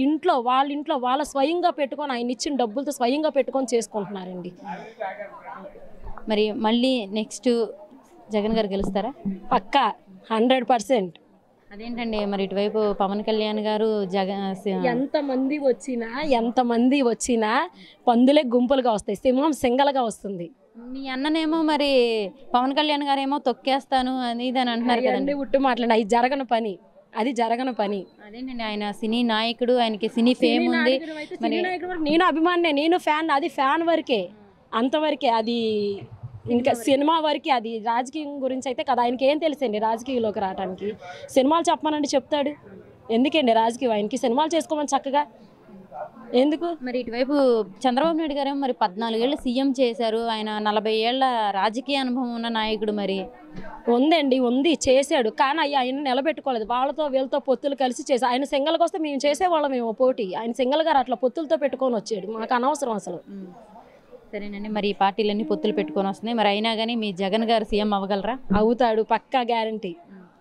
వాళ్ళ ఇంట్లో వాళ్ళ స్వయంగా పెట్టుకొని ఆయన ఇచ్చిన డబ్బులతో స్వయంగా పెట్టుకొని చేసుకుంటున్నారండి. మరి మళ్ళీ నెక్స్ట్ జగన్ గారు గెలుస్తారా? పక్కా 100%. అదేంటండి, మరి ఇటువైపు పవన్ కళ్యాణ్ గారు ఎంతమంది వచ్చినా పందులే గుంపులుగా వస్తాయి, సింహం సింగల్గా వస్తుంది. మీ అన్ననేమో మరి పవన్ కళ్యాణ్ గారేమో తొక్కేస్తాను అని ఇది అని అంటున్నారు కదండి. ఉట్టు మాట్లాడి అది జరగని పని. అదేంటండి, ఆయన సినీ నాయకుడు, ఆయనకి సినీ ఫేమ్ ఉంది. నేను అభిమానే, నేను ఫ్యాన్. అది ఫ్యాన్ వరకే, అంతవరకే. అది ఇంకా సినిమా వరకే. అది రాజకీయం గురించి అయితే కదా, ఆయనకి ఏం తెలుసండి రాజకీయంలోకి రావడానికి. సినిమాలు చెప్పమనండి చెప్తాడు. ఎందుకండి రాజకీయం, ఆయనకి సినిమాలు చేసుకోమని చక్కగా ఎందుకు? మరి ఇటువైపు చంద్రబాబు నాయుడు గారేమో మరి 14 ఏళ్ళు సీఎం చేశారు, ఆయన 40 ఏళ్ల రాజకీయ అనుభవం ఉన్న నాయకుడు. మరి ఉంది చేశాడు, కానీ ఆయన నిలబెట్టుకోలేదు. వాళ్ళతో వీళ్ళతో పొత్తులు కలిసి చేశారు. ఆయన సింగల్గా వస్తే మేము చేసేవాళ్ళమేమో పోటీ, ఆయన సింగల్ గారు అట్లా పొత్తులతో పెట్టుకొని వచ్చాడు, మాకు అనవసరం అసలు. సరేనండి, మరి ఈ పార్టీలన్నీ పొత్తులు పెట్టుకొని వస్తున్నాయి, మరి అయినా కానీ మీ జగన్ గారు సీఎం అవ్వగలరా? అవుతాడు, పక్కా గ్యారంటీ.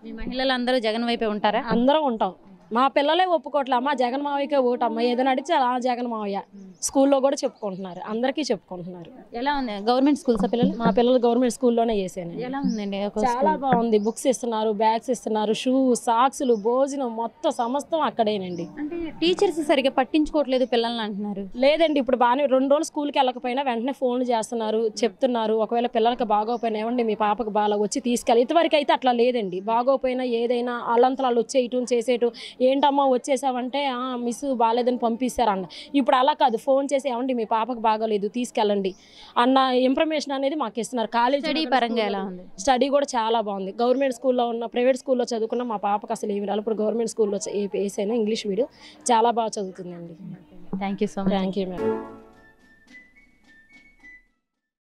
మీ మహిళలందరూ జగన్ వైపే ఉంటారా? అందరం ఉంటాం. మా పిల్లలే ఒప్పుకోవట్లే, అమ్మ జగన్ మావయ్యకే ఓటమ్మ, ఏదైనా అడిగితే అలా జగన్ మావయ్య. స్కూల్లో కూడా చెప్పుకుంటున్నారు, అందరికీ చెప్పుకుంటున్నారు. ఎలా ఉంది గవర్నమెంట్ స్కూల్స్ పిల్లలు? మా పిల్లలు గవర్నమెంట్ స్కూల్లోనే చేశాను. ఎలా ఉందండి? చాలా బాగుంది. బుక్స్ ఇస్తున్నారు, బ్యాగ్స్ ఇస్తున్నారు, షూ, సాక్స్లు, భోజనం మొత్తం సమస్తం అక్కడేనండి. అంటే టీచర్స్ సరిగ్గా పట్టించుకోవట్లేదు పిల్లల్ని అంటున్నారు. లేదండి, ఇప్పుడు బాగానే 2 రోజులు స్కూల్కి వెళ్ళకపోయినా వెంటనే ఫోన్లు చేస్తున్నారు, చెప్తున్నారు. ఒకవేళ పిల్లలకి బాగోపోయినా ఏమండి మీ పాపకు బాగా వచ్చి తీసుకెళ్ళి. ఇంతవరకు అయితే అట్లా లేదండి. బాగోపోయినా ఏదైనా వాళ్ళంతరాలు వచ్చేయటం చేసేయటం, ఏంటమ్మా వచ్చేసావంటే మిస్ బాగాలేదని పంపిస్తారన్న. ఇప్పుడు అలా కాదు, ఫోన్ చేసి ఏమండి మీ పాపకు బాగోలేదు తీసుకెళ్ళండి అన్న ఇన్ఫర్మేషన్ అనేది మాకు ఇస్తున్నారు. కాలేజ్ స్టడీ పరంగా ఎలా ఉంది? స్టడీ కూడా చాలా బాగుంది. గవర్నమెంట్ స్కూల్లో ఉన్న, ప్రైవేట్ స్కూల్లో చదువుకున్న మా పాపకు అసలు ఏమి రాదు. ఇప్పుడు గవర్నమెంట్ స్కూల్లో వేసాను ఇంగ్లీష్ మీడియం, చాలా బాగా చదువుతుందండి. Thank you so much. Thank you madam.